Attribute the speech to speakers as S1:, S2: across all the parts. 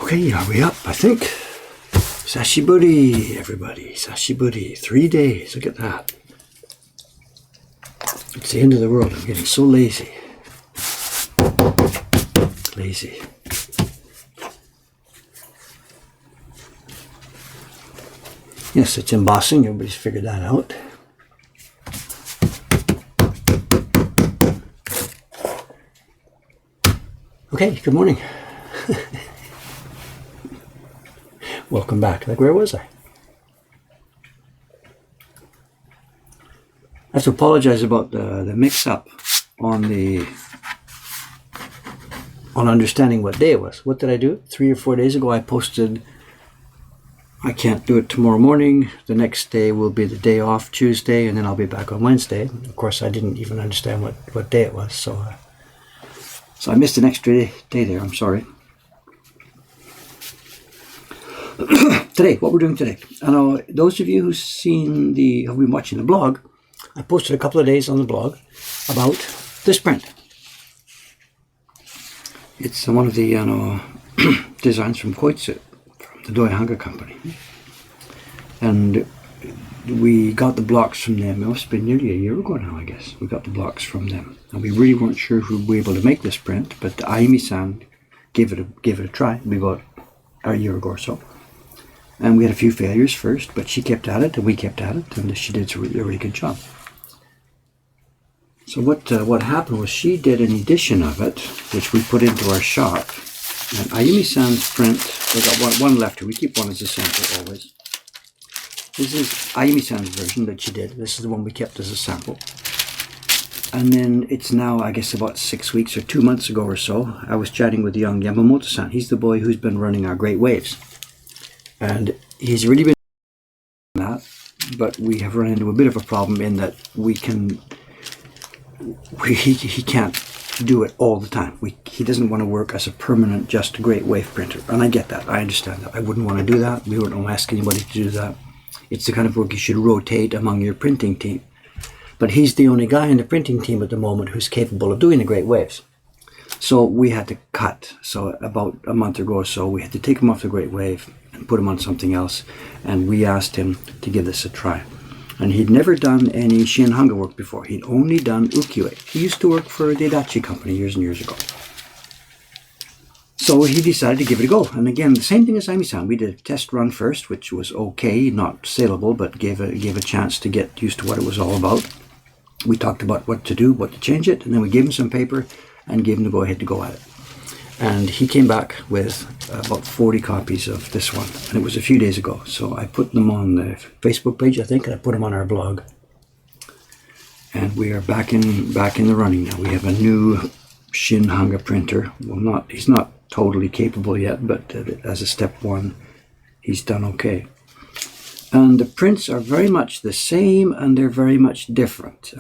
S1: Okay, are we up? I think. Sashiburi, everybody. Sashiburi. 3 days. Look at that. It's the end of the world. I'm getting so lazy. Lazy. Yes, it's embossing. Everybody's figured that out. Okay, good morning. Welcome back. Like, where was I? I have to apologize about the mix-up on understanding what day it was. What did I do? 3 or 4 days ago I posted, I can't do it tomorrow morning. The next day will be the day off, Tuesday, and then I'll be back on Wednesday. Of course, I didn't even understand what day it was, so I missed an extra day there. I'm sorry. Today, what we're doing today. I know those of you who've been watching the blog, I posted a couple of days on the blog about this print. It's one of the designs from Koitsu, from the Doi Hanga company. And we got the blocks from them. It must have been nearly a year ago now, I guess. We got the blocks from them. And we really weren't sure who would be able to make this print, but Ayumi-san gave it a try. We bought a year ago or so. And we had a few failures first, but she kept at it, and we kept at it, and she did a really good job. So what happened was she did an edition of it, which we put into our shop. And Ayumi-san's print, we got one left here. We keep one as a sample always. This is Ayumi-san's version that she did. This is the one we kept as a sample. And then it's now, I guess, about 6 weeks or 2 months ago or so, I was chatting with young Yamamoto-san. He's the boy who's been running our Great Waves. And he's really been doing that, but we have run into a bit of a problem in that he can't do it all the time. He doesn't want to work as a permanent, just Great Wave printer. And I get that. I understand that. I wouldn't want to do that. We wouldn't ask anybody to do that. It's the kind of work you should rotate among your printing team. But he's the only guy in the printing team at the moment who's capable of doing the Great Waves. So we had to cut. So about a month ago or so, we had to take him off the Great Wave and put him on something else. And we asked him to give this a try. And he'd never done any Shin Hanga work before. He'd only done ukiyo-e. He used to work for the Adachi company years and years ago. So he decided to give it a go. And again, the same thing as Ayumi-san. We did a test run first, which was okay, not saleable, but gave a chance to get used to what it was all about. We talked about what to do, what to change it, and then we gave him some paper and gave him the go-ahead to go at it. And he came back with about 40 copies of this one, and it was a few days ago. So I put them on the Facebook page, I think, and I put them on our blog. And we are back in the running now. We have a new Shin Hanga printer. Well, he's not totally capable yet, but as a step one, he's done okay. And the prints are very much the same, and they're very much different.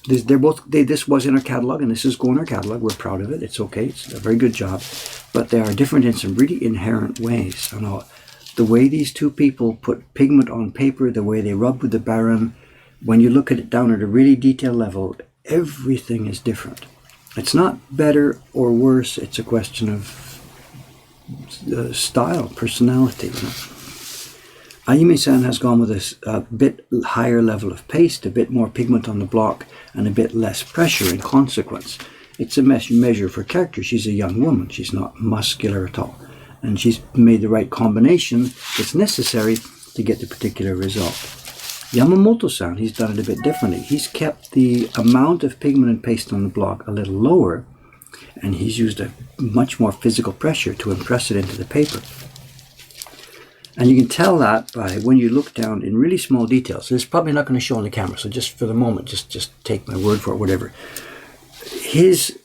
S1: This was in our catalog, and this is going in our catalog. We're proud of it. It's okay. It's a very good job. But they are different in some really inherent ways. The way these two people put pigment on paper, the way they rub with the baron, when you look at it down at a really detailed level, everything is different. It's not better or worse. It's a question of style, personality. Ayumi-san has gone with a bit higher level of paste, a bit more pigment on the block, and a bit less pressure in consequence. It's a measure for character. She's a young woman. She's not muscular at all. And she's made the right combination that's necessary to get the particular result. Yamamoto-san, he's done it a bit differently. He's kept the amount of pigment and paste on the block a little lower, and he's used a much more physical pressure to impress it into the paper. And you can tell that by when you look down in really small details. So it's probably not going to show on the camera, so just for the moment, just take my word for it, whatever. His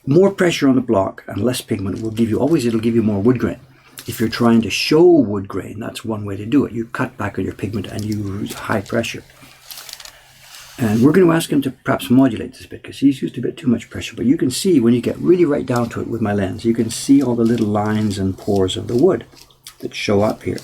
S1: more pressure on the block and less pigment will give you, it'll give you more wood grain. If you're trying to show wood grain, that's one way to do it. You cut back on your pigment and you use high pressure. And we're going to ask him to perhaps modulate this bit because he's used a bit too much pressure. But you can see when you get really right down to it with my lens, you can see all the little lines and pores of the wood that show up here.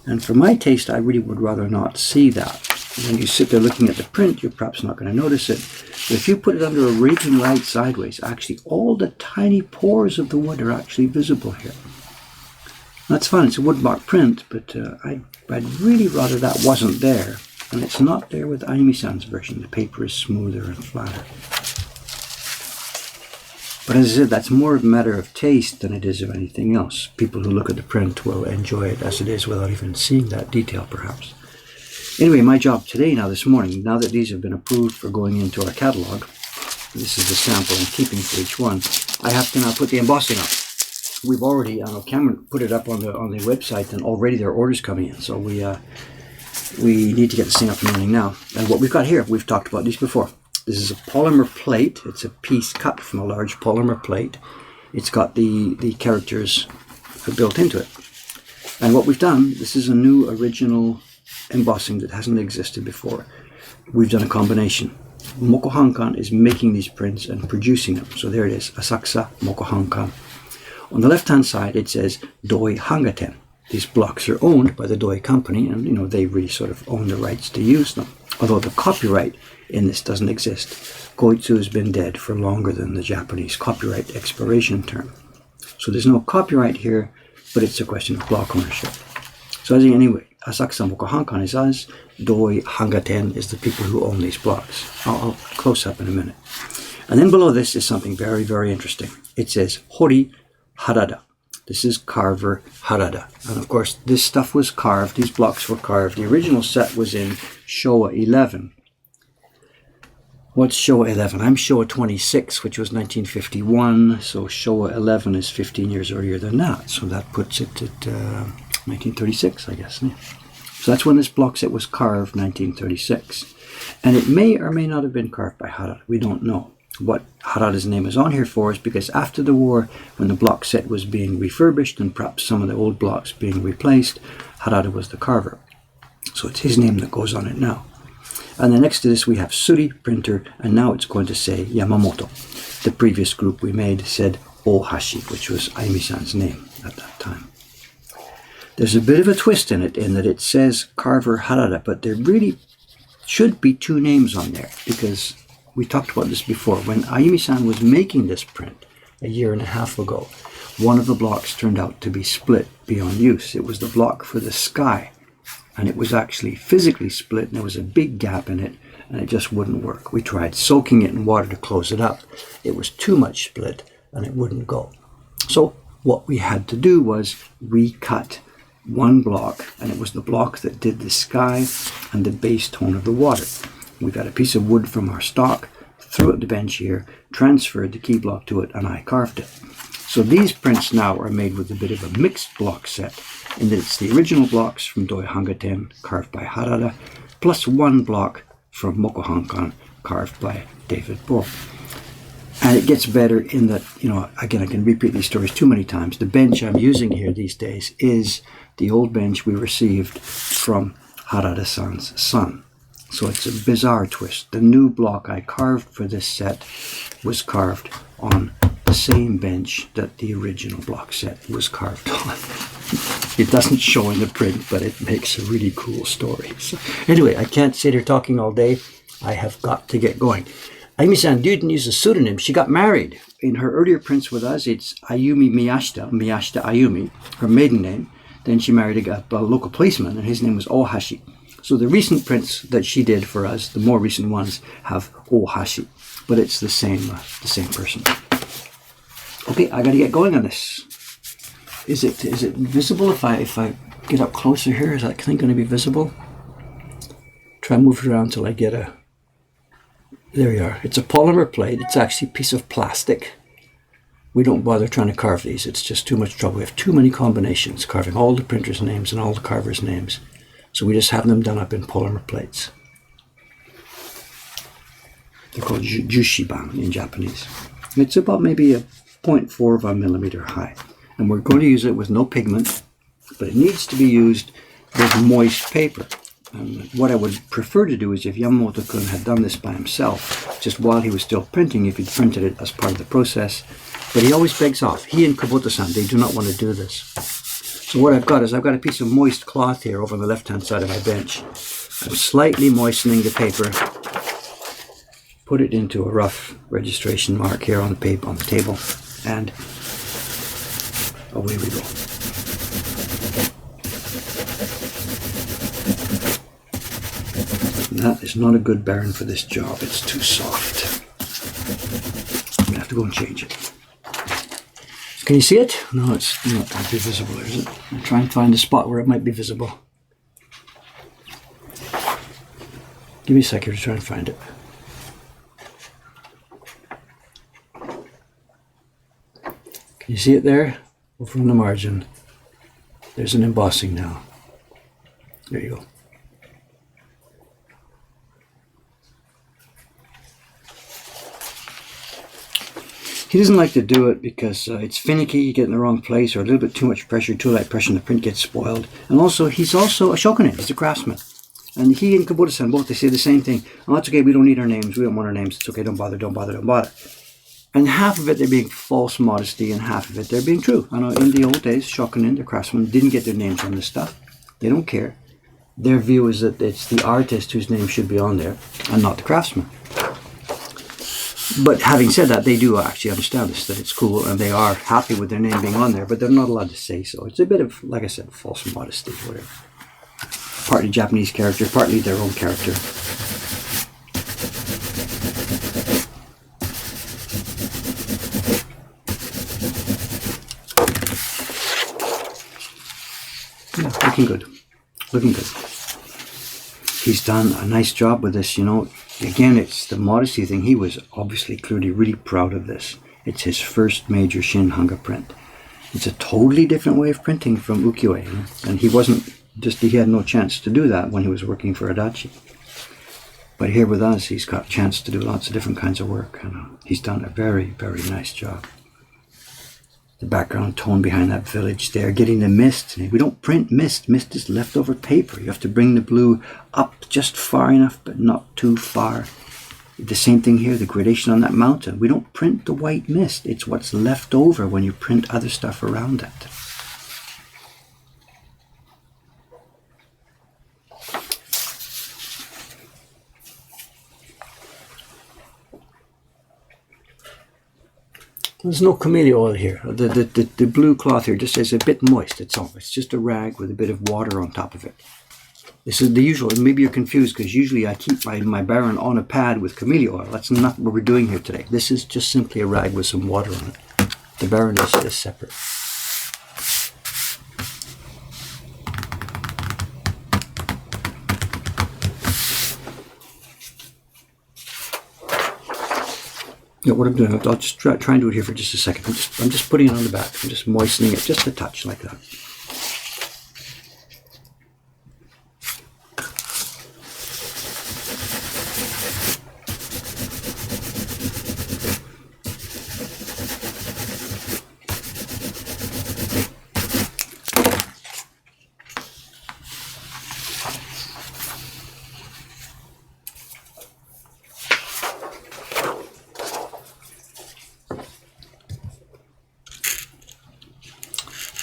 S1: And for my taste, I really would rather not see that. When you sit there looking at the print, you're perhaps not going to notice it. But if you put it under a raging light sideways, actually all the tiny pores of the wood are actually visible here. That's fine, it's a woodblock print, but I'd really rather that wasn't there. And it's not there with Ayumi-san's version. The paper is smoother and flatter. But as I said, that's more a matter of taste than it is of anything else. People who look at the print will enjoy it as it is without even seeing that detail, perhaps. Anyway, my job today, this morning, now that these have been approved for going into our catalogue, this is the sample I'm keeping for each one, I have to now put the embossing up. We've already, Cameron put it up on the website, and already there are orders coming in. So we need to get this thing up and running now. And what we've got here, we've talked about these before. This is a polymer plate. It's a piece cut from a large polymer plate. It's got the characters built into it. And what we've done, this is a new original embossing that hasn't existed before. We've done a combination. Mokuhankan is making these prints and producing them. So there it is, Asakusa Mokuhankan. On the left-hand side, it says Doi Hangaten. These blocks are owned by the Doi company, and they really sort of own the rights to use them. Although the copyright in this doesn't exist. Koitsu has been dead for longer than the Japanese copyright expiration term. So there's no copyright here, but it's a question of block ownership. So anyway, Asakusa Mokuhankan is us, Doi Hangaten is the people who own these blocks. I'll close up in a minute. And then below this is something very, very interesting. It says Hori Harada. This is carver Harada. And of course, this stuff was carved, these blocks were carved. The original set was in Showa 11. What's Showa 11? I'm Showa 26, which was 1951. So Showa 11 is 15 years earlier than that. So that puts it at 1936, I guess. Yeah. So that's when this block set was carved, 1936. And it may or may not have been carved by Harada. We don't know. What Harada's name is on here for is because after the war, when the block set was being refurbished and perhaps some of the old blocks being replaced, Harada was the carver. So it's his name that goes on it now. And then next to this we have Suri, printer, and now it's going to say Yamamoto. The previous group we made said Ohashi, which was Ayumi-san's name at that time. There's a bit of a twist in it, in that it says carver Harada, but there really should be two names on there, because we talked about this before. When Ayumi-san was making this print a year and a half ago, one of the blocks turned out to be split beyond use. It was the block for the sky, and it was actually physically split, and there was a big gap in it, and it just wouldn't work. We tried soaking it in water to close it up. It was too much split, and it wouldn't go. So what we had to do was recut one block, and it was the block that did the sky and the base tone of the water. We got a piece of wood from our stock, threw it at the bench here, transferred the key block to it, and I carved it. So these prints now are made with a bit of a mixed block set, in that it's the original blocks from Doi Hangaten, carved by Harada, plus one block from Mokuhankan, carved by David Bohr. And it gets better in that, again, I can repeat these stories too many times. The bench I'm using here these days is the old bench we received from Harada-san's son. So it's a bizarre twist. The new block I carved for this set was carved on the same bench that the original block set was carved on. It doesn't show in the print, but it makes a really cool story. So anyway, I can't sit here talking all day. I have got to get going. Ayumi-san didn't use a pseudonym. She got married. In her earlier prints with us, it's Ayumi Miyashita Ayumi, her maiden name. Then she married a local policeman, and his name was Ohashi. So the recent prints that she did for us, the more recent ones, have Ohashi, but it's the same person. Okay, I got to get going on this. Is it visible if I get up closer here? Is that thing going to be visible? Try and move it around till I get a. There we are. It's a polymer plate. It's actually a piece of plastic. We don't bother trying to carve these. It's just too much trouble. We have too many combinations, carving all the printers' names and all the carvers' names. So we just have them done up in polymer plates. They're called jushiban in Japanese. It's about maybe a 0.4 of a millimeter high. And we're going to use it with no pigment, but it needs to be used with moist paper. And what I would prefer to do is, if Yamamoto-kun had done this by himself, just while he was still printing, if he'd printed it as part of the process. But he always begs off. He and Kubota-san, they do not want to do this. So what I've got is, I've got a piece of moist cloth here over on the left-hand side of my bench. I'm slightly moistening the paper. Put it into a rough registration mark here on the table, and away we go. that is not a good barren for this job. It's too soft. I'm going to have to go and change it. Can you see it? No, it's not going to be visible, is it? I'll try and find a spot where it might be visible. Give me a second to try and find it. Can you see it there? Over on the margin. There's an embossing now. There you go. He doesn't like to do it because it's finicky, you get in the wrong place, or a little bit too much pressure, too light pressure, and the print gets spoiled. And also, he's also a shokunin, he's a craftsman. And he and Kubota-san both, they say the same thing. Oh, it's okay, we don't need our names, we don't want our names, it's okay, don't bother, don't bother, don't bother. And half of it they're being false modesty, and half of it they're being true. I know in the old days, shokunin, the craftsmen, didn't get their names on this stuff. They don't care. Their view is that it's the artist whose name should be on there, and not the craftsman. But having said that, they do actually understand this, that it's cool, and they are happy with their name being on there, but they're not allowed to say so. It's a bit of, like I said, false modesty, whatever. Partly Japanese character, partly their own character. Yeah, looking good. Looking good. He's done a nice job with this, you know. Again, it's the modesty thing. He was obviously clearly really proud of this. It's his first major Shin Hanga print. It's a totally different way of printing from ukiyo-e, you know? And he had no chance to do that when he was working for Adachi. But here with us, he's got a chance to do lots of different kinds of work. And he's done a very, very nice job. The background tone behind that village there, getting the mist. We don't print mist. Mist is leftover paper. You have to bring the blue up just far enough, but not too far. The same thing here, the gradation on that mountain. We don't print the white mist. It's what's left over when you print other stuff around it. There's no camellia oil here. The blue cloth here just says a bit moist. It's all. It's just a rag with a bit of water on top of it. This is the usual. Maybe you're confused because usually I keep my barren on a pad with camellia oil. That's not what we're doing here today. This is just simply a rag with some water on it. The barren is separate. Yeah, what I'm doing, I'll just try and do it here for just a second. I'm just putting it on the back. I'm just moistening it just a touch like that.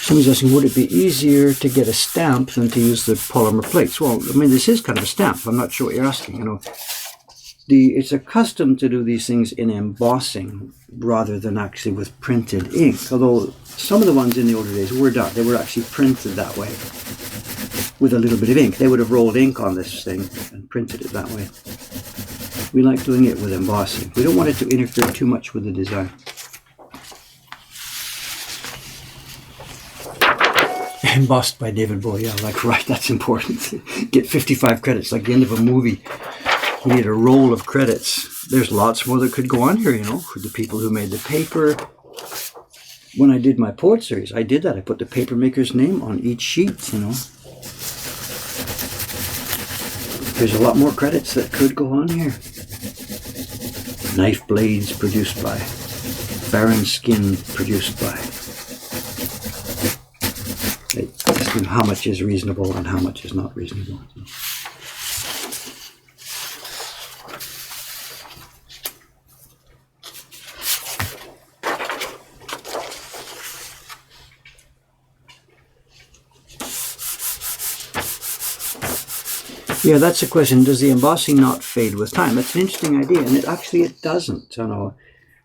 S1: Somebody's asking, would it be easier to get a stamp than to use the polymer plates? Well, I mean, this is kind of a stamp. I'm not sure what you're asking. You know, it's accustomed to do these things in embossing rather than actually with printed ink. Although some of the ones in the older days were done. They were actually printed that way with a little bit of ink. They would have rolled ink on this thing and printed it that way. We like doing it with embossing. We don't want it to interfere too much with the design. Embossed by David Bowie, yeah, like, right, that's important. Get 55 credits, like the end of a movie. You need a roll of credits. There's lots more that could go on here, you know, for the people who made the paper. When I did my port series, I did that. I put the paper maker's name on each sheet, you know. There's a lot more credits that could go on here. Knife blades produced by. Barren skin produced by. How much is reasonable and how much is not reasonable. Yeah, that's a question. Does the embossing not fade with time? That's an interesting idea, and it doesn't. I know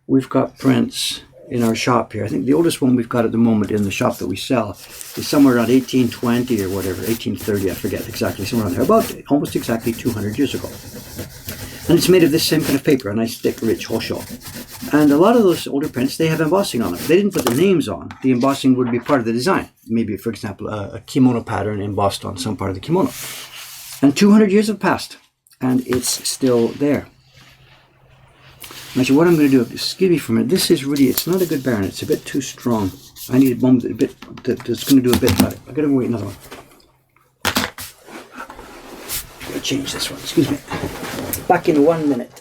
S1: we've got prints in our shop here. I think the oldest one we've got at the moment in the shop that we sell is somewhere around 1820 or whatever, 1830, I forget exactly, somewhere around there, about almost exactly 200 years ago. And it's made of this same kind of paper, a nice thick, rich hosho. And a lot of those older prints, they have embossing on them. They didn't put the names on. The embossing would be part of the design. Maybe, for example, a kimono pattern embossed on some part of the kimono. And 200 years have passed, and it's still there. Actually, what I'm going to do, excuse me for a minute, this is really, it's not a good baron. It's a bit too strong. I need one a bit that's going to do a bit better. I've got to wait another one. I've got to change this one, excuse me. Back in 1 minute.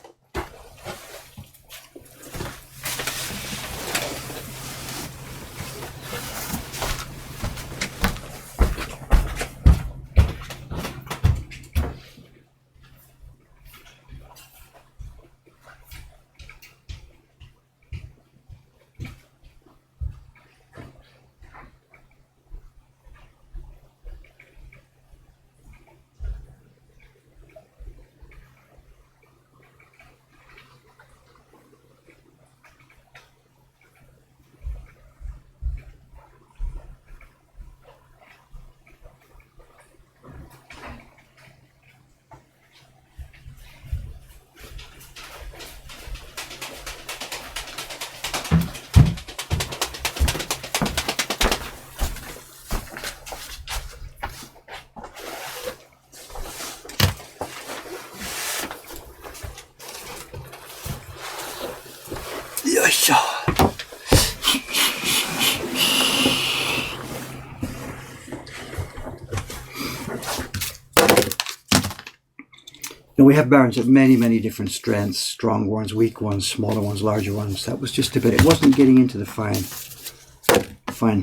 S1: Now we have barons of many, many different strengths, strong ones, weak ones, smaller ones, larger ones. That was just a bit, it wasn't getting into the fine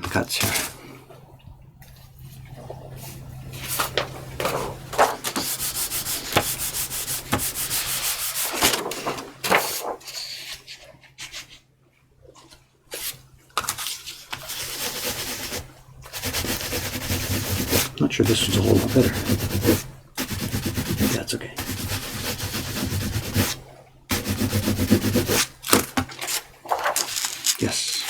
S1: cuts here. Not sure this one's a whole lot better. That's okay. Yes.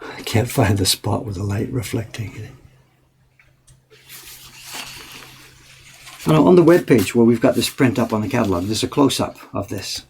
S1: I can't find the spot with the light reflecting in it. Now, on the web page where we've got this print up on the catalog, there's a close-up of this.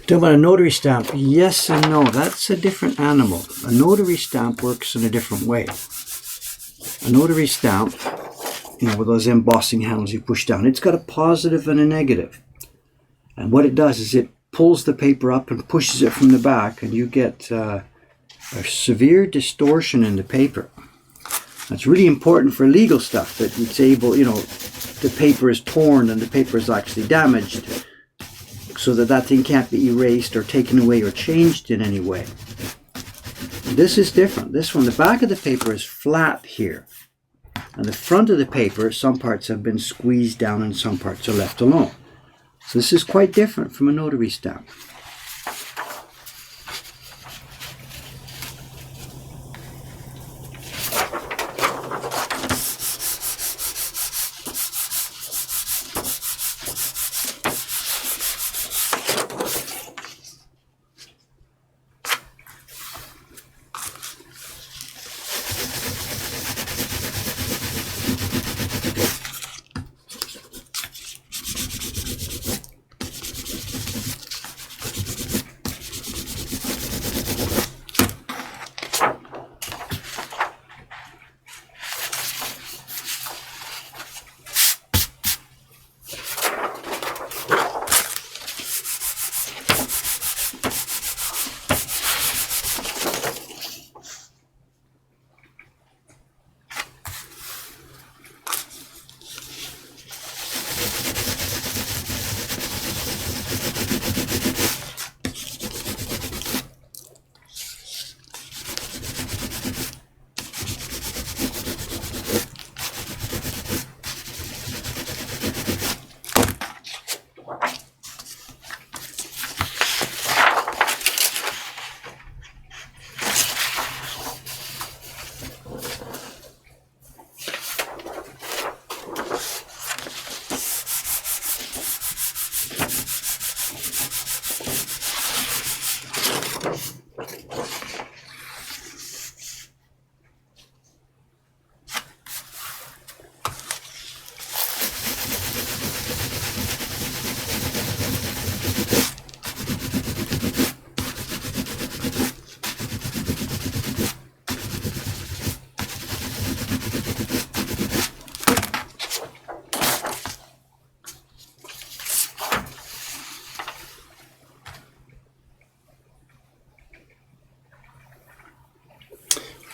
S1: Talking about a notary stamp, yes and no. That's a different animal. A notary stamp works in a different way. A notary stamp, you know, with those embossing handles you push down, it's got a positive and a negative. And what it does is it pulls the paper up and pushes it from the back, and you get a severe distortion in the paper. That's really important for legal stuff, that it's able, you know, the paper is torn and the paper is actually damaged, so that that thing can't be erased or taken away or changed in any way. This is different. This one, the back of the paper is flat here. And the front of the paper, some parts have been squeezed down and some parts are left alone. So this is quite different from a notary stamp.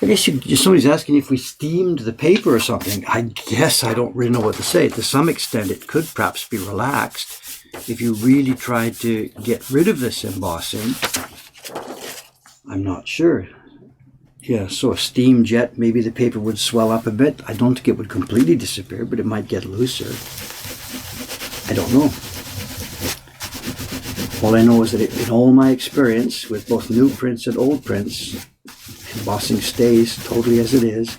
S1: guess somebody's asking if we steamed the paper or something. I guess I don't really know what to say. To some extent, it could perhaps be relaxed if you really tried to get rid of this embossing. I'm not sure. Yeah, so a steam jet, maybe the paper would swell up a bit. I don't think it would completely disappear, but it might get looser. I don't know. All I know is that in all my experience with both new prints and old prints, embossing stays totally as it is.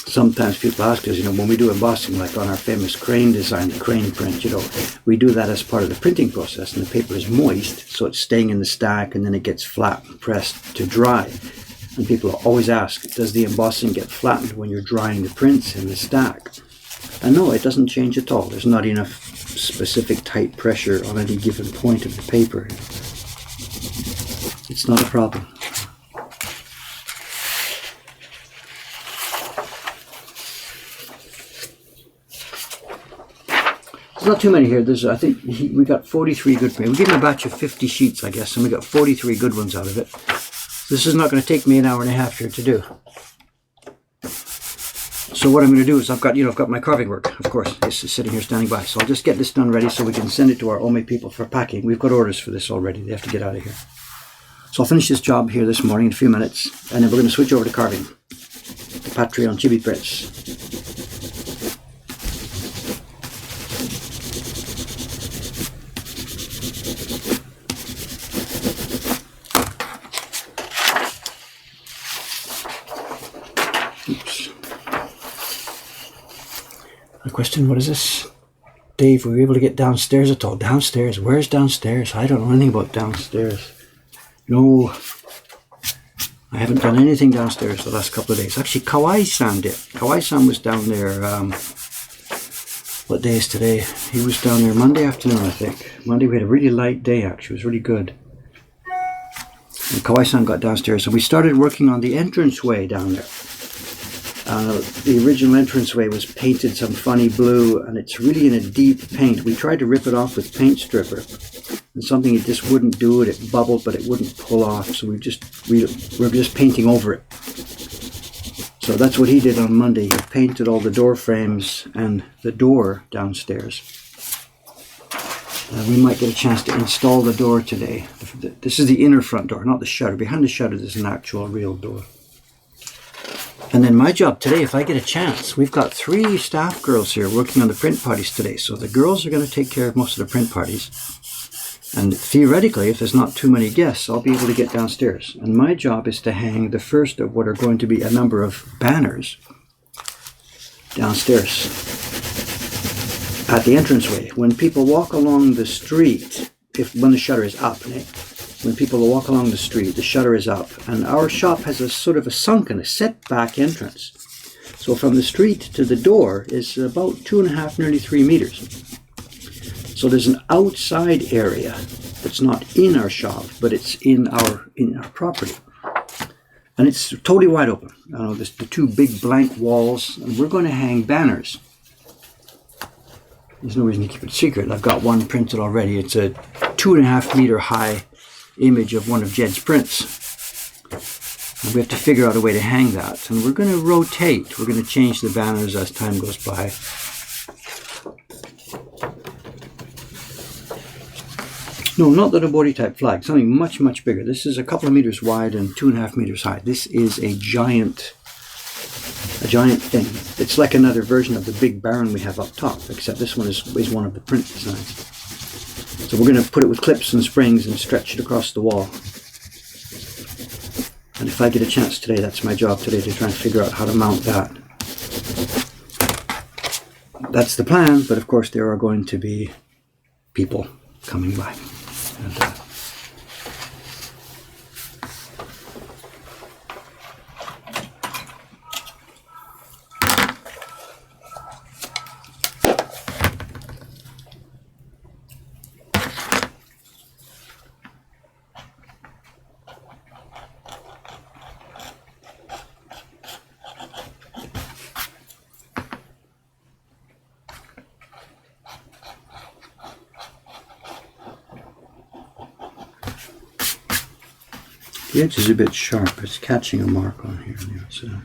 S1: Sometimes people ask us, when we do embossing, like on our famous crane design, the crane print, we do that as part of the printing process, and the paper is moist, so it's staying in the stack, and then it gets flat and pressed to dry. And people always ask, does the embossing get flattened when you're drying the prints in the stack? And no, it doesn't change at all. There's not enough specific tight pressure on any given point of the paper. It's not a problem. There's not too many here. I think we got 43 good prints. We gave him a batch of 50 sheets, I guess, and we got 43 good ones out of it. This is not going to take me an hour and a half here to do. So what I'm going to do is I've got my carving work, of course. This is sitting here standing by. So I'll just get this done ready so we can send it to our Ome people for packing. We've got orders for this already. They have to get out of here. So I'll finish this job here this morning in a few minutes, and then we're going to switch over to carving. The Patreon chibi prints. Question, what is this? Dave, were you able to get downstairs at all? Downstairs? Where's downstairs? I don't know anything about downstairs. No, I haven't done anything downstairs the last couple of days. Actually, Kawai-san did. Kawai-san was down there, what day is today? He was down there Monday afternoon, I think. Monday we had a really light day, actually. It was really good. And Kawai-san got downstairs, and we started working on the entranceway down there. The original entranceway was painted some funny blue, and it's really in a deep paint. We tried to rip it off with paint stripper, and something it just wouldn't do it. It bubbled, but it wouldn't pull off. So we're just painting over it. So that's what he did on Monday. He painted all the door frames and the door downstairs. We might get a chance to install the door today. This is the inner front door, not the shutter. Behind the shutter, there's an actual real door. And then my job today, if I get a chance, we've got 3 staff girls here working on the print parties today. So the girls are going to take care of most of the print parties. And theoretically, if there's not too many guests, I'll be able to get downstairs. And my job is to hang the first of what are going to be a number of banners downstairs at the entranceway. When people walk along the street, when the shutter is up, when people walk along the street, the shutter is up, and our shop has a sort of a sunken, a set-back entrance. So from the street to the door is about 2.5, nearly 3 meters. So there's an outside area that's not in our shop, but it's in our property. And it's totally wide open. There's the 2 big blank walls, and we're going to hang banners. There's no reason to keep it secret. I've got one printed already. It's a 2.5 meter high image of one of Jed's prints. And we have to figure out a way to hang that. And we're going to rotate. We're going to change the banners as time goes by. No, not the Nobori type flag. Something much, much bigger. This is a couple of meters wide and 2.5 meters high. This is a giant thing. It's like another version of the big baron we have up top, except this one is one of the print designs. So we're going to put it with clips and springs and stretch it across the wall. And if I get a chance today, that's my job today, to try and figure out how to mount that. That's the plan, but of course there are going to be people coming by. And, The edge is a bit sharp. It's catching a mark on here on the outside.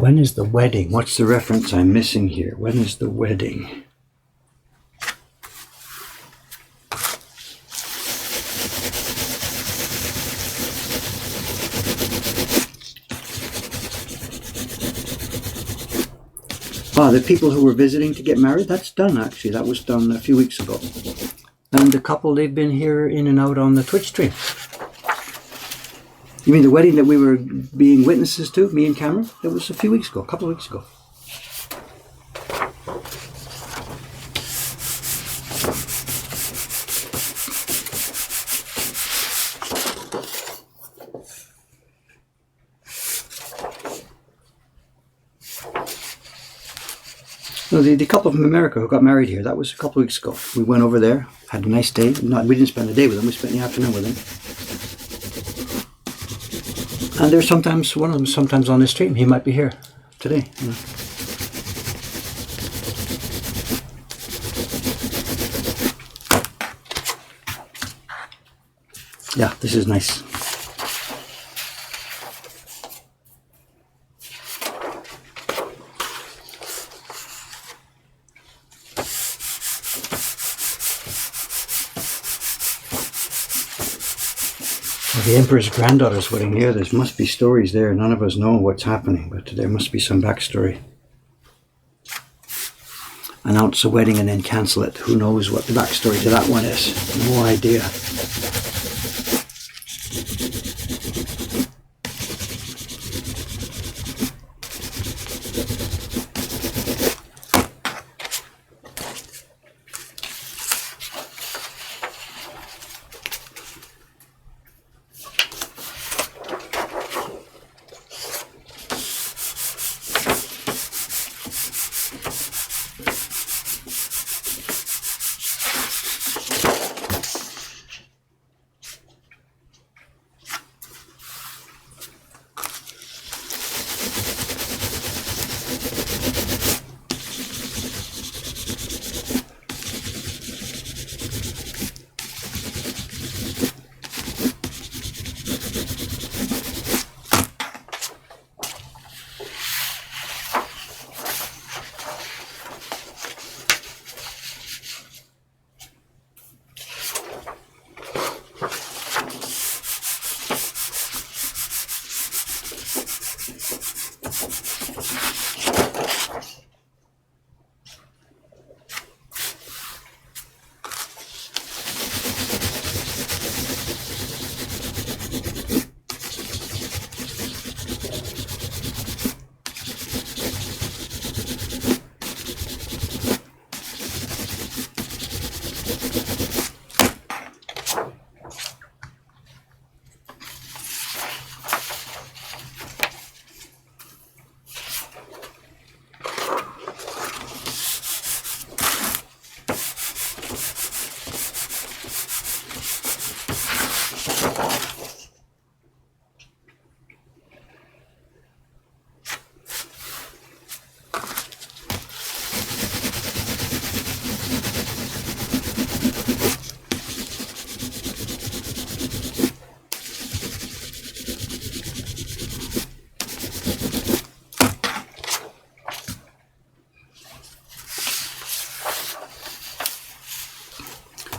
S1: When is the wedding? What's the reference I'm missing here? When is the wedding? Ah, the people who were visiting to get married, that's done actually. That was done a few weeks ago. And the couple, they've been here in and out on the Twitch stream. You mean the wedding that we were being witnesses to, me and Cameron? It was a few weeks ago, a couple of weeks ago. No, the couple from America who got married here, that was a couple of weeks ago. We went over there, had a nice day. We didn't spend the day with them, we spent the afternoon with them. And there's sometimes, one of them sometimes on the stream. He might be here today. Yeah, this is nice. The Emperor's granddaughter's wedding here, there must be stories there. None of us know what's happening, but there must be some backstory. Announce a wedding and then cancel it. Who knows what the backstory to that one is? No idea.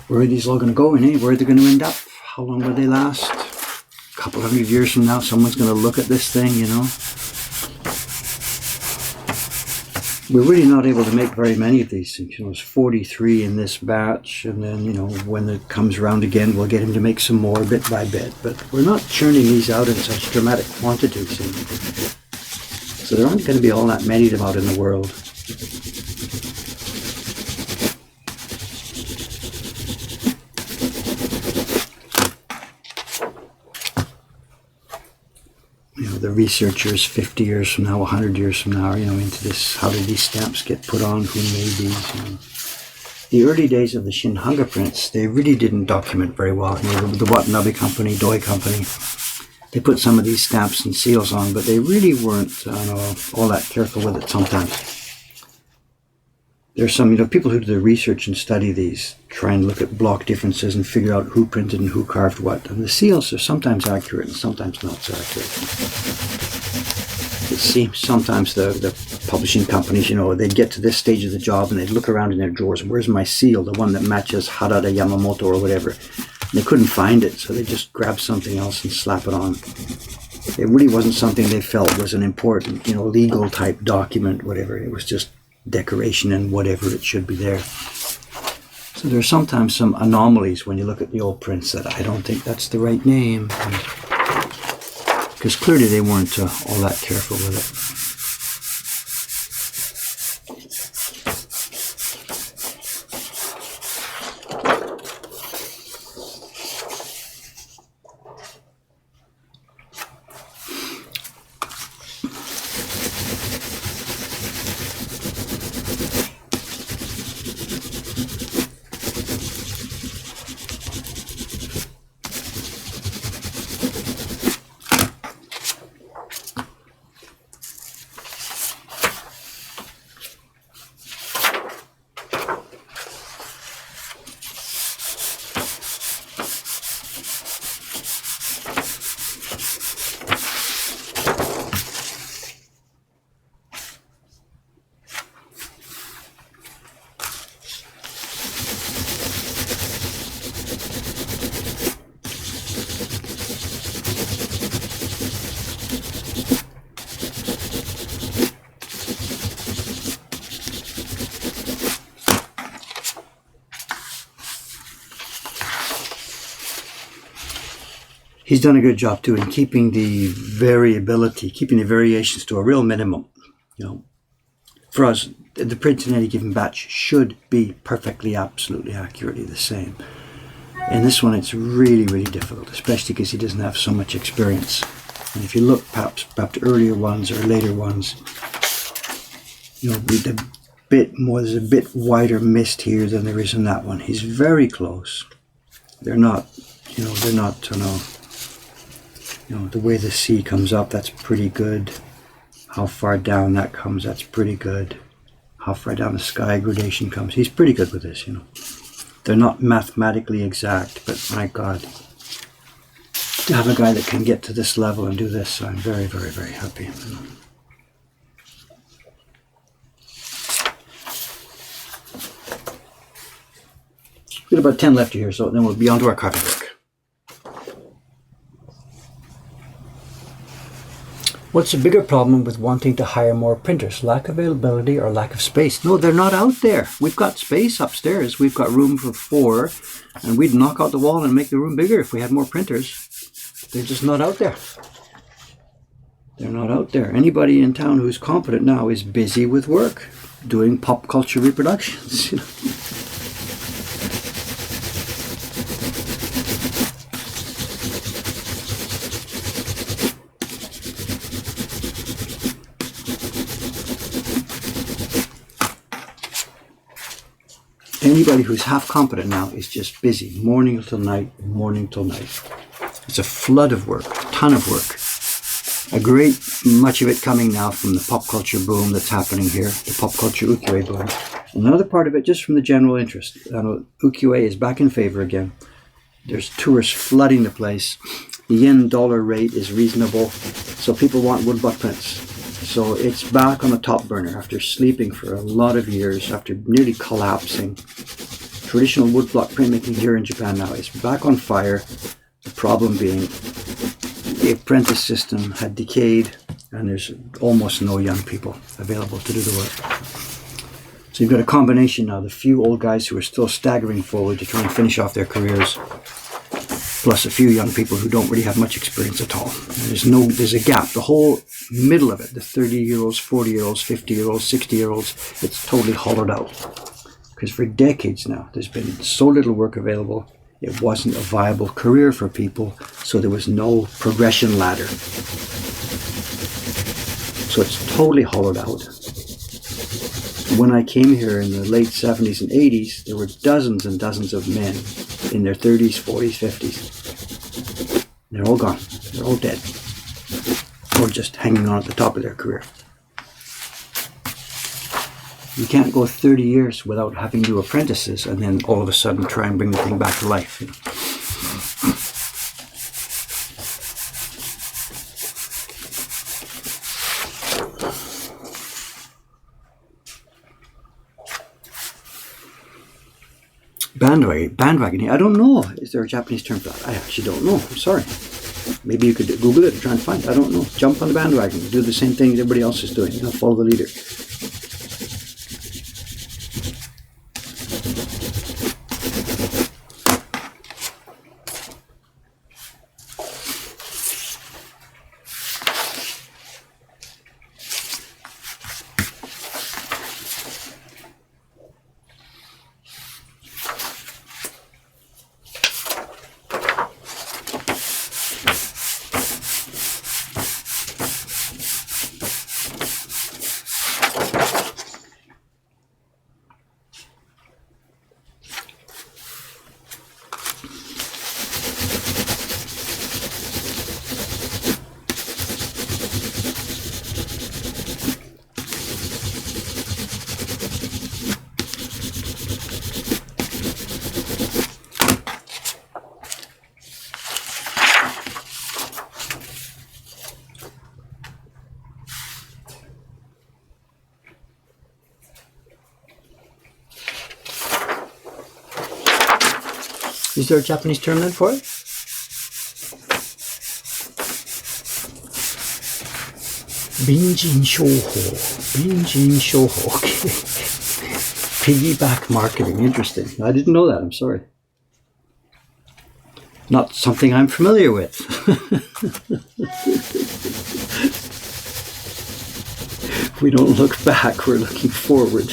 S1: Where are these all going to go, and where are they going to end up? How long will they last? A couple hundred years from now, someone's going to look at this thing, you know. We're really not able to make very many of these things. You know, it's 43 in this batch, and then, you know, when it comes around again, we'll get him to make some more bit by bit. But we're not churning these out in such dramatic quantities. So there aren't going to be all that many of them out in the world. the researchers 50 years from now, 100 years from now, into this, how did these stamps get put on, who made these, The early days of the Shinhanga prints, they really didn't document very well. The Watanabe Company, Doi Company, they put some of these stamps and seals on, but they really weren't all that careful with it sometimes. There's some, people who do the research and study these, try and look at block differences and figure out who printed and who carved what. And the seals are sometimes accurate and sometimes not so accurate. It seems sometimes the publishing companies, they'd get to this stage of the job and they'd look around in their drawers. Where's my seal? The one that matches Harada Yamamoto or whatever. And they couldn't find it, so they just grab something else and slap it on. It really wasn't something they felt was an important, legal type document, whatever. It was just decoration and whatever it should be there. So there are sometimes some anomalies when you look at the old prints that I don't think that's the right name, because clearly they weren't all that careful with it. He's done a good job too in keeping the variability, keeping the variations to a real minimum. For us, the print in any given batch should be perfectly, absolutely, accurately the same. In this one, it's really, really difficult, especially because he doesn't have so much experience. And if you look perhaps earlier ones or later ones, there's a bit wider mist here than there is in that one. He's very close. They're not, the way the sea comes up, that's pretty good. How far down that comes, that's pretty good. How far down the sky gradation comes, he's pretty good with this, They're not mathematically exact, but my God, to have a guy that can get to this level and do this, I'm very, very, very happy. We've got about 10 left here, so then we'll be on to our carving work. What's the bigger problem with wanting to hire more printers? Lack of availability or lack of space? No, they're not out there. We've got space upstairs. We've got room for 4, and we'd knock out the wall and make the room bigger if we had more printers. They're just not out there. They're not out there. Anybody in town who's competent now is busy with work, doing pop culture reproductions. Anybody who's half competent now is just busy, morning till night, morning till night. It's a flood of work, a ton of work. Much of it coming now from the pop culture boom that's happening here, the pop culture ukiyo-e boom. Another part of it just from the general interest. Ukiyo-e is back in favor again. There's tourists flooding the place. The yen-dollar rate is reasonable, so people want woodblock prints. So it's back on the top burner after sleeping for a lot of years, after nearly collapsing. Traditional woodblock printmaking here in Japan now is back on fire. The problem being the apprentice system had decayed and there's almost no young people available to do the work. So you've got a combination now, the few old guys who are still staggering forward to try and finish off their careers, plus a few young people who don't really have much experience at all. There's a gap. The whole middle of it, the 30-year-olds, 40-year-olds, 50-year-olds, 60-year-olds, it's totally hollowed out. Because for decades now, there's been so little work available. It wasn't a viable career for people, so there was no progression ladder. So it's totally hollowed out. When I came here in the late 70s and 80s, there were dozens and dozens of men in their 30s, 40s, 50s. They're all gone. They're all dead. Or just hanging on at the top of their career. You can't go 30 years without having to do apprentices and then all of a sudden try and bring the thing back to life. Bandwagoning. I don't know. Is there a Japanese term for that? I actually don't know. I'm sorry. Maybe you could Google it and try and find it. I don't know. Jump on the bandwagon. Do the same thing everybody else is doing. Follow the leader. Is there a Japanese term then for it? Binjin Shouho. Binjin Shouho. Okay. Piggyback marketing. Interesting. I didn't know that. I'm sorry. Not something I'm familiar with. We don't look back. We're looking forward.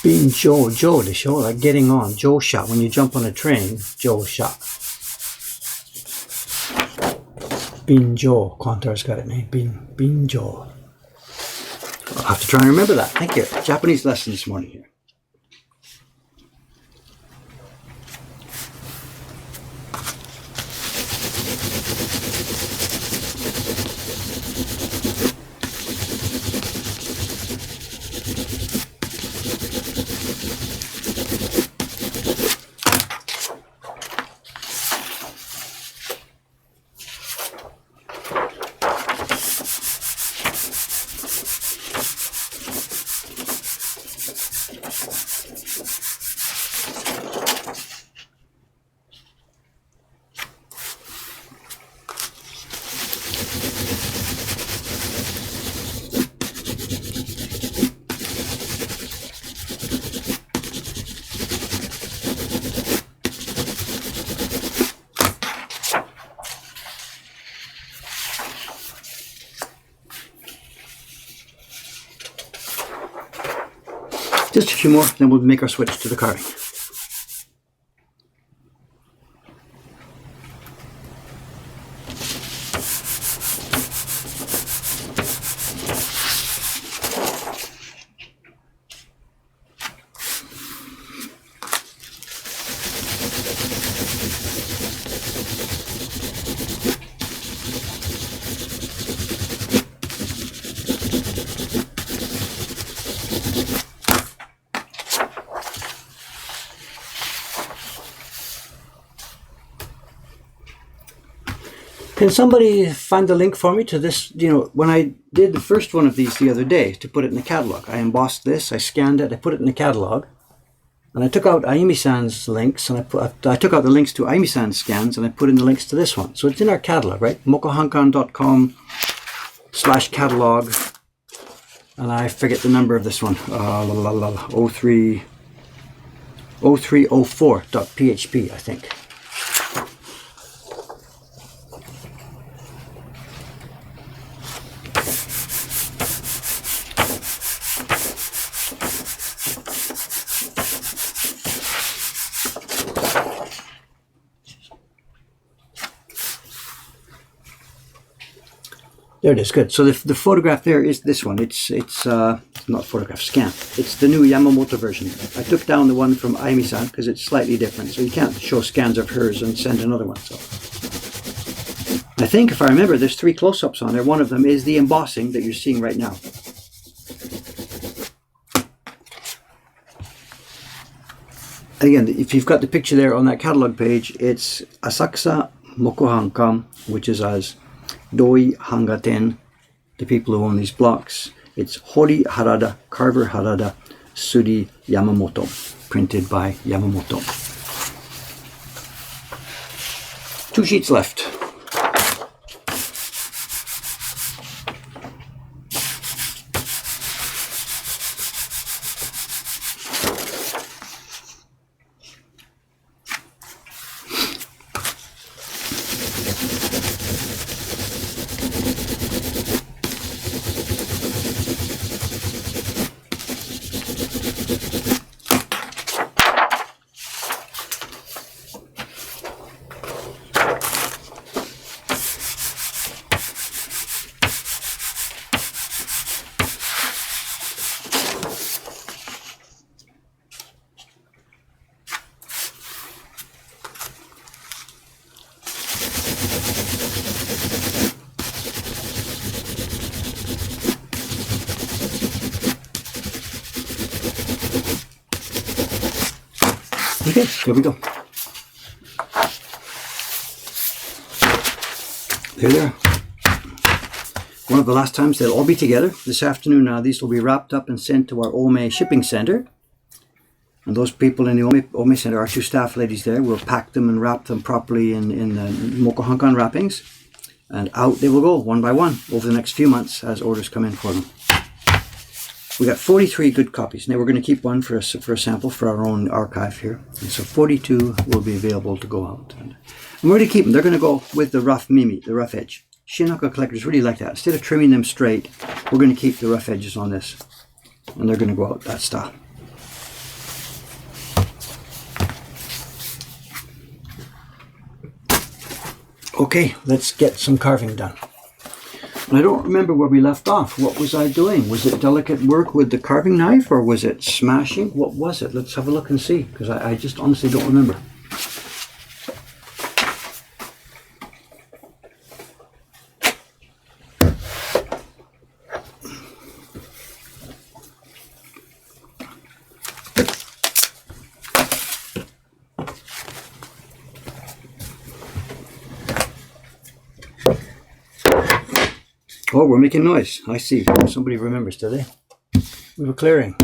S1: Being Joe the show, like getting on, Joe shot. When you jump on a train, Joe shot. Being Joe, Quantar's got it, name. Being Joe. I'll have to try and remember that. Thank you. Japanese lesson this morning here. Just a few more, then we'll make our switch to the carving. Can somebody find the link for me to this? You know, when I did the first one of these the other day to put it in the catalog, I embossed this, I scanned it, I put it in the catalog, and I took out Ayumi-san's links, and I took out the links to Ayumi-san's scans, and I put in the links to this one. So it's in our catalog, right? Mokuhankan.com/catalog. And I forget the number of this one. 0304.php, I think. There it is, good. So the photograph there is this one. It's not photograph, scan. It's the new Yamamoto version. I took down the one from Aimi-san because it's slightly different. So you can't show scans of hers and send another one. So I think, if I remember, there's 3 close-ups on there. One of them is the embossing that you're seeing right now. Again, if you've got the picture there on that catalog page, it's Asakusa Mokuhankan, which is as Doi Hangaten, the people who own these blocks. It's Hori Harada, Carver Harada, Suri Yamamoto, printed by Yamamoto. 2 sheets left. Okay, here we go. There they are. One of the last times they'll all be together. This afternoon now, these will be wrapped up and sent to our Ome shipping center. And those people in the Ome center, our 2 staff ladies there, will pack them and wrap them properly in Mokuhankan wrappings. And out they will go, one by one, over the next few months as orders come in for them. We got 43 good copies. Now we're going to keep one for a sample for our own archive here. And so 42 will be available to go out. And we're going to keep them. They're going to go with the rough mimi, the rough edge. Shinoko collectors really like that. Instead of trimming them straight, we're going to keep the rough edges on this. And they're going to go out that style. Okay, let's get some carving done. I don't remember where we left off. What was I doing? Was it delicate work with the carving knife, or was it smashing? What was it? Let's have a look and see, because I just honestly don't remember. Oh, we're making noise. I see. Somebody remembers, do they? We were clearing.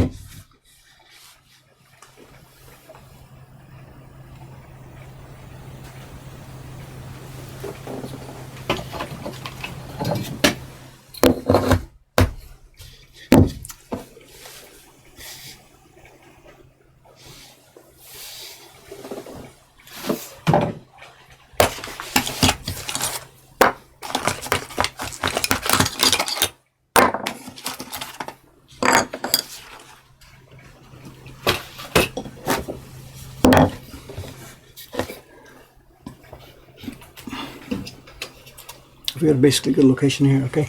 S1: We got basically a good location here, okay?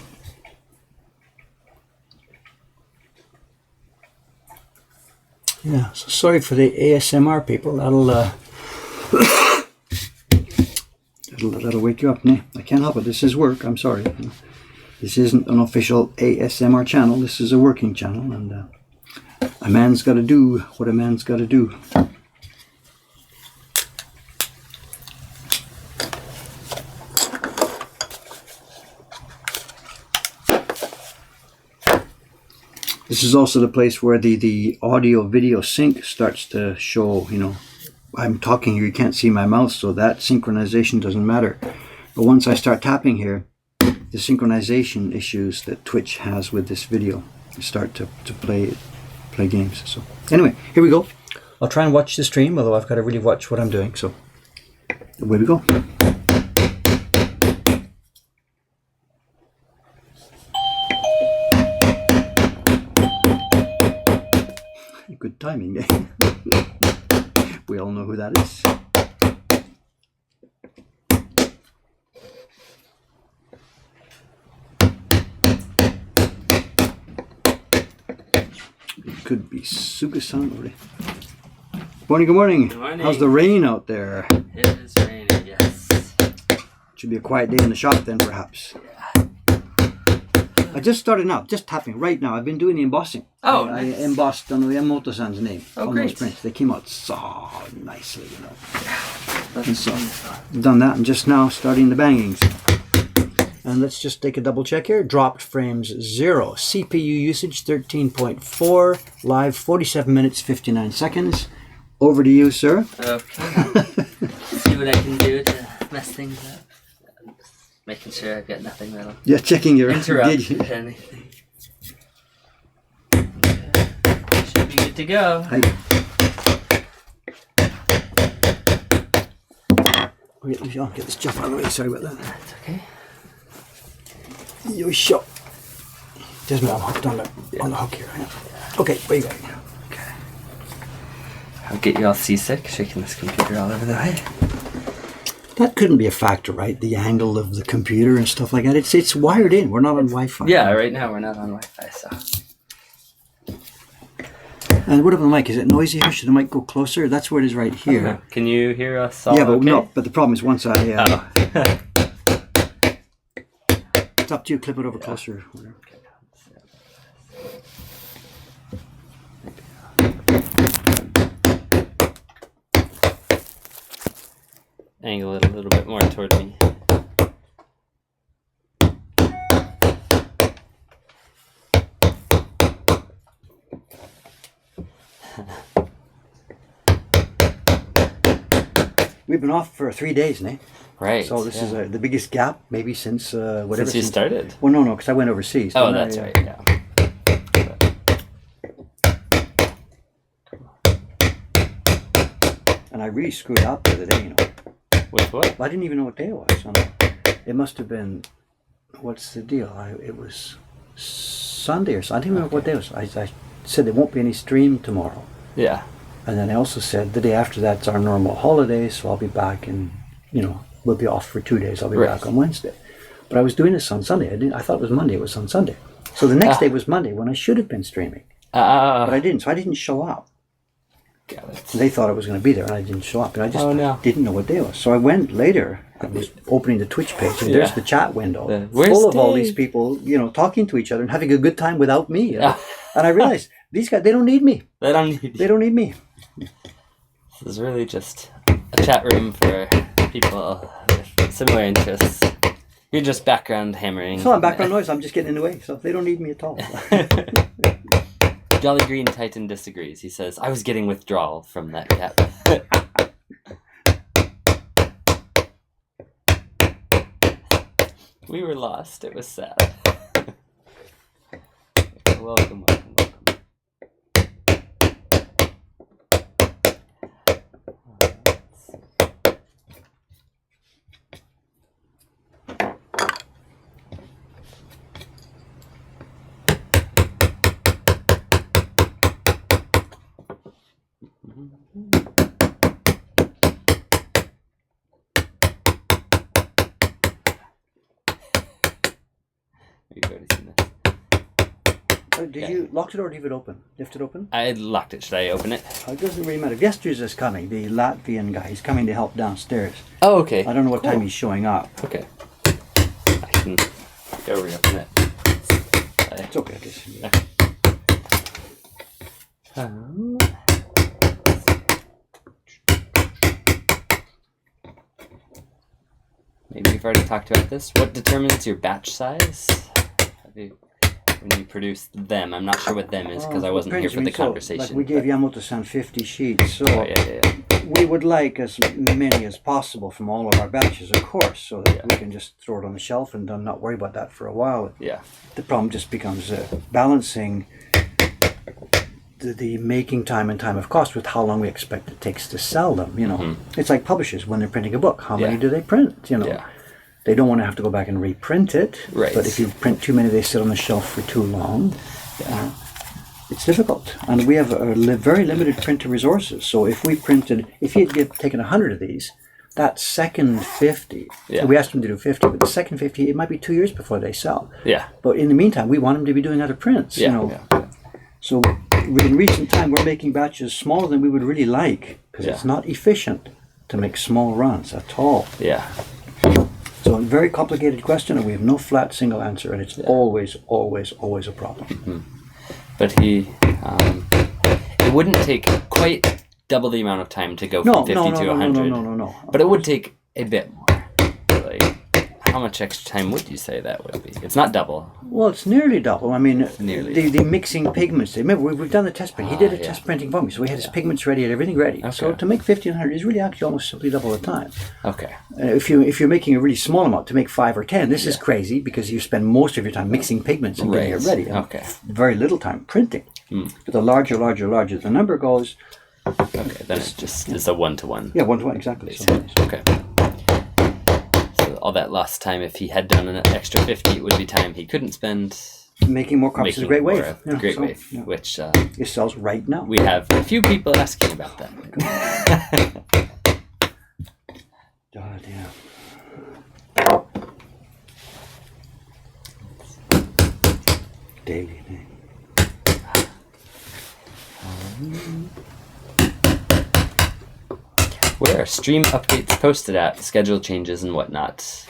S1: Yeah, so sorry for the ASMR people. That'll wake you up. Nah, I can't help it. This is work. I'm sorry. This isn't an official ASMR channel. This is a working channel, and a man's got to do what a man's got to do. This is also the place where the audio video sync starts to show, you know, I'm talking here, you can't see my mouth, so that synchronization doesn't matter. But once I start tapping here, the synchronization issues that Twitch has with this video start to play games. So anyway, here we go. I'll try and watch the stream, although I've got to really watch what I'm doing. So away we go. Good timing, eh? We all know who that is. It could be Suga-san already. Morning, good morning.
S2: Good morning.
S1: How's the rain out there?
S2: It is raining, yes.
S1: Should be a quiet day in the shop then, perhaps.
S2: Yeah.
S1: I just started now, just tapping right now. I've been doing the embossing.
S2: Oh,
S1: I
S2: nice.
S1: embossed on Yamoto-san's name
S2: Oh,
S1: on
S2: great.
S1: those prints. They came out so nicely, you know.
S2: That's
S1: So,
S2: fun.
S1: done that and just now starting the bangings. And let's just take a double check here. Dropped frames 0. CPU usage 13.4. Live 47 minutes 59 seconds. Over to you, sir.
S2: Okay. See what I can do to mess things up. Making sure I've got nothing that'll
S1: Yeah, checking your
S2: interrupt
S1: Did you?
S2: anything. Okay. Should be good to go.
S1: Hi. I'll get this stuff out of the way. Sorry about that.
S2: That's okay.
S1: Yo, shot. There's me. I'm hooked on the hook here. Okay, where you going?
S2: Okay. I'll get you all seasick, shaking this computer all over the way.
S1: That couldn't be a factor, right? The angle of the computer and stuff like that. It's wired in. We're not on Wi-Fi.
S2: Yeah, right now we're not on Wi-Fi, so.
S1: And what about the mic? Is it noisy here? Should the mic go closer? That's where it is right here.
S2: Okay. Can you hear us all?
S1: Yeah, but
S2: okay?
S1: no. But the problem is once I...
S2: Oh.
S1: It's up to you. Clip it over closer. Whatever.
S2: Angle it a little bit more toward me.
S1: We've been off for 3 days, Nate.
S2: Right.
S1: So this is the biggest gap maybe since whatever.
S2: Since you started.
S1: Well, no, because I went overseas.
S2: Oh,
S1: didn't I?
S2: that's right. Yeah.
S1: And I really screwed up the other day, you know.
S2: With what?
S1: I didn't even know what day it was. So it must have been, what's the deal? It was Sunday or something. I didn't remember what day it was. I said there won't be any stream tomorrow.
S2: Yeah.
S1: And then I also said the day after that's our normal holiday, so I'll be back in, you know, we'll be off for 2 days. I'll be
S2: Right.
S1: back on Wednesday. But I was doing this on Sunday. I thought it was Monday. It was on Sunday. So the next day was Monday when I should have been streaming. But I didn't. So I didn't show up.
S2: Got it.
S1: They thought I was going to be there, and I didn't show up. And I just
S2: Oh, no.
S1: didn't know what day it was. So I went later. I was opening the Twitch page, and there's
S2: Yeah.
S1: the chat window
S2: Where's
S1: full of all
S2: Dave?
S1: these people, you know, talking to each other and having a good time without me. You know?
S2: Yeah.
S1: And I realized these guys, they don't need me.
S2: They don't need
S1: They don't need me.
S2: This is really just a chat room for people with similar interests. You're just background hammering.
S1: It's not background noise. I'm just getting in the way, so they don't need me at all.
S2: Jolly Green Titan disagrees. He says, I was getting withdrawal from that cat. We were lost. It was sad. Welcome, welcome, welcome. You've already seen this.
S1: Did you lock it or leave it open? Left it open?
S2: I locked it. Should I open it?
S1: It doesn't really matter. Yester's is coming. The Latvian guy. He's coming to help downstairs.
S2: Oh, okay.
S1: I don't know what
S2: Cool.
S1: time he's showing up.
S2: Okay. I can go reopen it.
S1: It's okay, I guess.
S2: Maybe you've already talked about this. What determines your batch size? When you produce them, I'm not sure what them is because I wasn't here for the conversation.
S1: Like we gave Yamoto-san 50 sheets, so
S2: Oh, yeah.
S1: We would like as many as possible from all of our batches, of course, so that we can just throw it on the shelf and not worry about that for a while.
S2: Yeah.
S1: The problem just becomes balancing the making time and time of cost with how long we expect it takes to sell them. It's like publishers when they're printing a book. How many do they print? They don't want to have to go back and reprint it.
S2: Right.
S1: But if you print too many, they sit on the shelf for too long. It's difficult, and we have very limited printer resources. So if you had taken 100 of these, that second 50, we asked them to do 50, but the second 50, it might be 2 years before they sell.
S2: Yeah.
S1: But in the meantime, we want them to be doing other prints. So in recent time, we're making batches smaller than we would really like, because it's not efficient to make small runs at all.
S2: Yeah.
S1: So a very complicated question, and we have no flat single answer, and it's always, always, always a problem.
S2: Mm-hmm. But it wouldn't take quite double the amount of time to go from 50 to 100.
S1: No.
S2: But it would take a bit more. Like, how much extra time would you say that would be? It's not double.
S1: Well, it's nearly double. I mean,
S2: nearly.
S1: The mixing pigments. Remember, we've done the test print. He did a test printing for me, so we had his pigments ready and everything ready. Okay. So to make 50 and 100 is really actually almost simply double the time.
S2: Okay.
S1: If you're making a really small amount, to make 5 or 10, this is crazy because you spend most of your time mixing pigments and getting it ready.
S2: Okay.
S1: Very little time printing. But the larger the number goes.
S2: Okay, then it's a one-to-one.
S1: Yeah, one-to-one, exactly.
S2: Okay. So all that lost time, if he had done an extra 50, it would be time he couldn't spend
S1: making more copies of Great Wave.
S2: Great Wave, which
S1: it sells right now.
S2: We have a few people asking about that.
S1: God, yeah. Daily.
S2: Where are stream updates posted at, schedule changes and whatnot?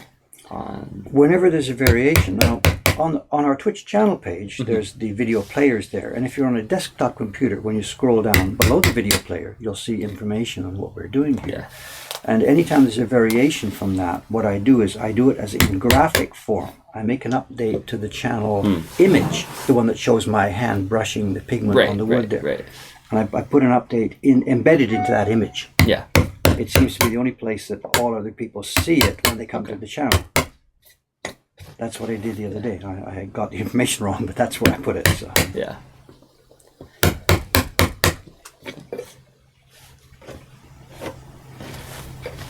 S1: Whenever there's a variation. Now, on our Twitch channel page, there's the video players there. And if you're on a desktop computer, when you scroll down below the video player, you'll see information on what we're doing here.
S2: Yeah.
S1: And anytime there's a variation from that, what I do is I do it as in graphic form. I make an update to the channel image, the one that shows my hand brushing the pigment on the wood there.
S2: Right.
S1: And I put an update embedded into that image.
S2: Yeah.
S1: It seems to be the only place that all other people see it when they come to the channel. That's what I did the other day. I got the information wrong, but that's where I put it. So.
S2: Yeah.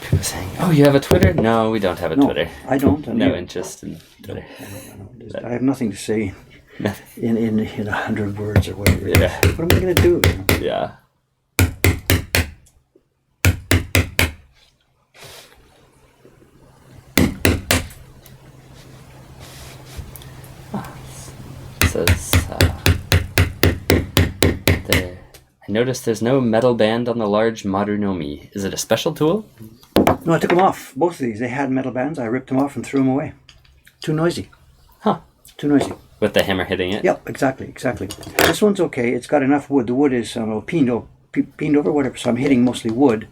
S2: People saying, "Oh, you have a Twitter?" No, we don't have a Twitter.
S1: I don't.
S2: No interest in Twitter.
S1: I have nothing to say in 100 words or whatever.
S2: Yeah.
S1: What am I going to do?
S2: Yeah. Says I noticed there's no metal band on the large Modernomi. Is it a special tool?
S1: No, I took them off. Both of these. They had metal bands. I ripped them off and threw them away. Too noisy.
S2: Huh.
S1: Too noisy.
S2: With the hammer hitting it?
S1: Yep, exactly. This one's okay. It's got enough wood. The wood is peened over, whatever. So I'm hitting mostly wood.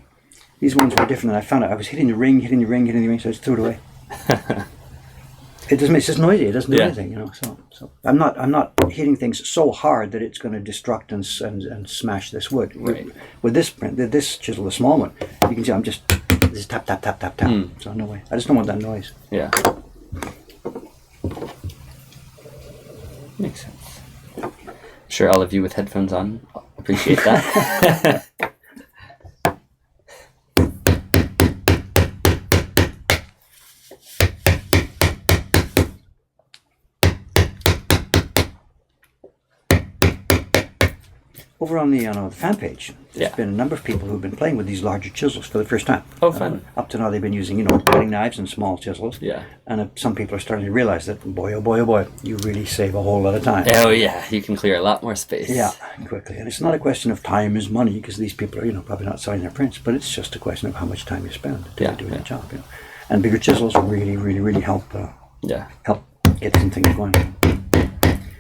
S1: These ones were different. I found out I was hitting the ring, so I just threw it away. It's just noisy. It doesn't do anything, So I'm not hitting things so hard that it's going to destruct and smash this wood.
S2: Right.
S1: With this print, this chisel, the small one, you can see I'm just tap tap tap tap tap. So no way. I just don't want that noise.
S2: Yeah. Makes sense. I'm sure all of you with headphones on appreciate that.
S1: Over on the fan page, there's been a number of people who've been playing with these larger chisels for the first time.
S2: Oh, fun.
S1: Up to now, they've been using, cutting knives and small chisels.
S2: Yeah.
S1: And some people are starting to realize that, boy, oh boy, you really save a whole lot of time.
S2: Oh, yeah. You can clear a lot more space.
S1: Yeah, quickly. And it's not a question of time is money, because these people are, probably not selling their prints, but it's just a question of how much time you spend doing the job. And bigger chisels really, really, really help get some things going.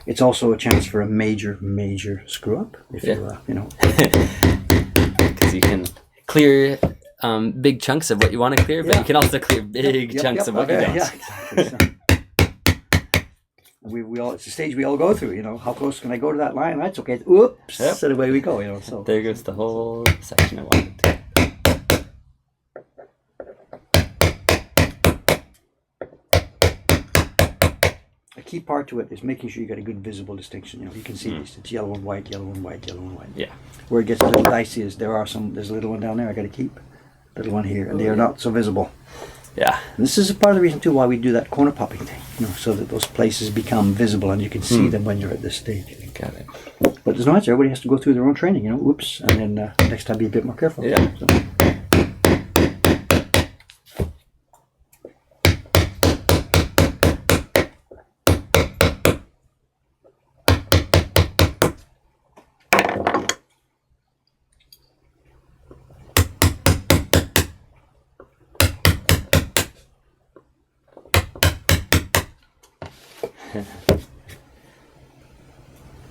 S1: It's also a chance for a major screw up if
S2: because you can clear big chunks of what you want to clear, but you can also clear big chunks of what you don't.
S1: Yeah, exactly. We all, it's a stage we all go through. How close can I go to that line? That's okay. Oops, and away we go. So
S2: there goes the whole section I wanted to.
S1: key part to it is making sure you get a good visible distinction. You know, you can see these. It's yellow and white, yellow and white, yellow and white.
S2: Yeah.
S1: Where it gets a little dicey is there's a little one down there I got to keep, little one here, and they are not so visible.
S2: Yeah.
S1: And this is a part of the reason too why we do that corner popping thing, you know, so that those places become visible and you can see them when you're at this stage.
S2: Got it.
S1: But there's no answer. Everybody has to go through their own training, you know. Oops, and then next time be a bit more careful.
S2: Yeah.
S1: So.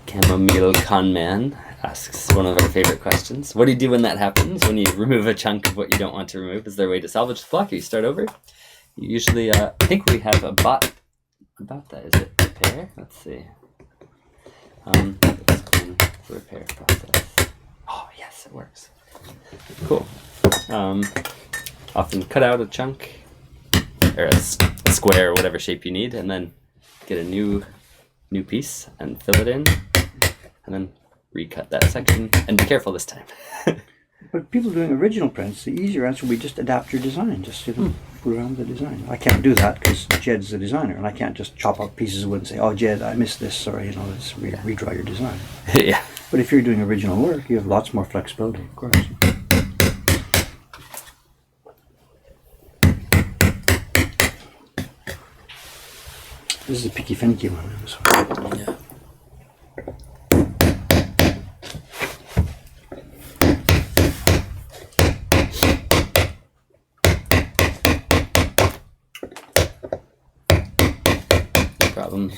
S2: Chamomile Con Man asks one of our favorite questions. What do you do when that happens? When you remove a chunk of what you don't want to remove? Is there a way to salvage the block or you start over? Usually, I think we have about that. Is it repair? Let's see. Explain the repair process. Oh, yes, it works. Cool. Often cut out a chunk or a square, whatever shape you need, and then get a new piece and fill it in, and then recut that section. And be careful this time.
S1: But people doing original prints, the easier answer would be just adapt your design. Just fool around with the design. I can't do that because Jed's the designer, and I can't just chop out pieces of wood and say, "Oh, Jed, I missed this. Sorry, you know, let's redraw your design."
S2: Yeah.
S1: But if you're doing original work, you have lots more flexibility, of course. This is a picky finicky one. So.
S2: Yeah. No problem.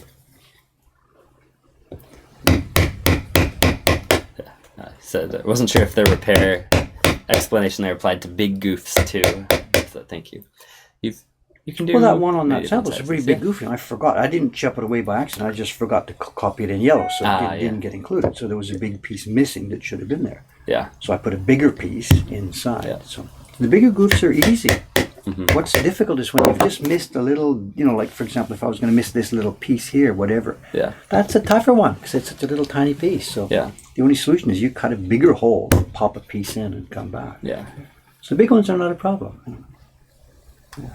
S2: Yeah. I said I wasn't sure if the repair explanation there applied to big goofs too. So thank you. You can do.
S1: Well, that one on that sample is a
S2: sizes,
S1: pretty big goofy. I forgot. I didn't chop it away by accident. I just forgot to copy it in yellow, so it didn't get included. So there was a big piece missing that should have been there.
S2: Yeah.
S1: So I put a bigger piece inside.
S2: Yeah.
S1: So the bigger goofs are easy. What's difficult is when you've just missed a little, you know, like for example, if I was going to miss this little piece here, whatever.
S2: Yeah.
S1: That's a tougher one because it's such a little tiny piece. So
S2: Yeah.
S1: the only solution is you cut a bigger hole, pop a piece in, and come back.
S2: Yeah.
S1: So big ones are not a problem. Yeah.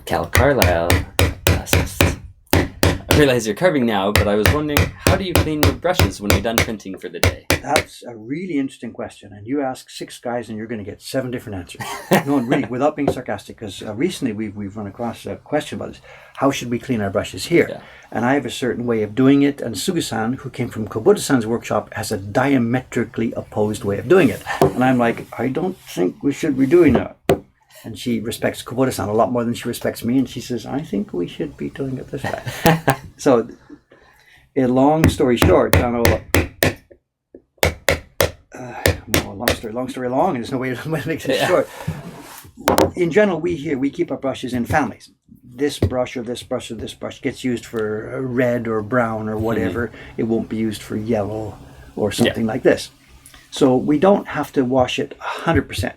S2: Cal Carlisle asks, I realize you're carving now, but I was wondering, how do you clean your brushes when you're done printing for the day?
S1: That's a really interesting question, and you ask 6 guys and you're going to get 7 different answers. No, really, without being sarcastic, because recently we've run across a question about this. How should we clean our brushes here?
S2: Yeah.
S1: And I have a certain way of doing it, and Suga-san, who came from Kobuta-san's workshop, has a diametrically opposed way of doing it. And I'm like, I don't think we should be doing that. And she respects Kubota-san a lot more than she respects me, and she says, I think we should be doing it this way. So, a long story short, long story long, and there's no way to make it short. In general, we keep our brushes in families. This brush or this brush or this brush gets used for red or brown or whatever. It won't be used for yellow or something like this. So we don't have to wash it 100%.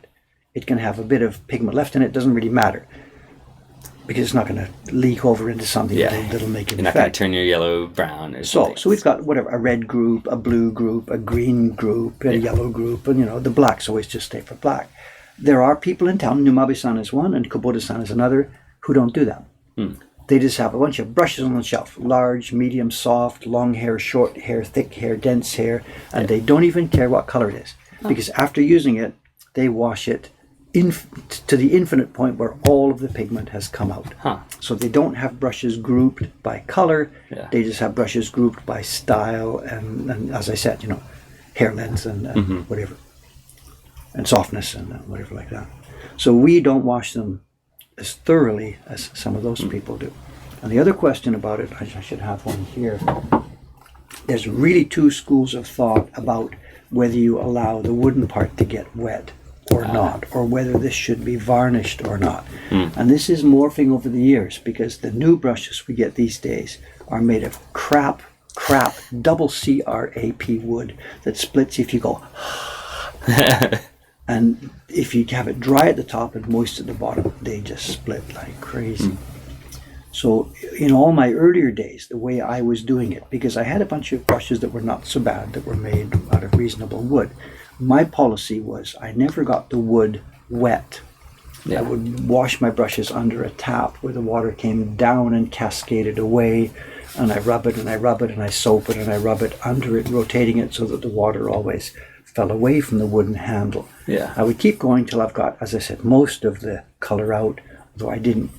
S1: It can have a bit of pigment left in it. Doesn't really matter because it's not going to leak over into something that'll make it.
S2: You're not going to turn your yellow brown or something.
S1: So we've got whatever, a red group, a blue group, a green group, a yellow group, and the blacks always just stay for black. There are people in town, Numabe-san is one and Kubota-san is another, who don't do that. They just have a bunch of brushes on the shelf, large, medium, soft, long hair, short hair, thick hair, dense hair, and they don't even care what color it is. Because after using it, they wash it to the infinite point where all of the pigment has come out. So they don't have brushes grouped by color, they just have brushes grouped by style and as I said, hair length and whatever, and softness and whatever like that. So we don't wash them as thoroughly as some of those people do. And the other question about it, I should have one here. There's really 2 schools of thought about whether you allow the wooden part to get wet or not, or whether this should be varnished or not. And this is morphing over the years because the new brushes we get these days are made of crap, double CRAP wood that splits if you go And if you have it dry at the top and moist at the bottom, they just split like crazy. So in all my earlier days, the way I was doing it, because I had a bunch of brushes that were not so bad, that were made out of reasonable wood, my policy was I never got the wood wet. I would wash my brushes under a tap where the water came down and cascaded away, and I rub it and I rub it and I soap it and I rub it under it, rotating it so that the water always fell away from the wooden handle. I would keep going till I've got, as I said, most of the color out, though I didn't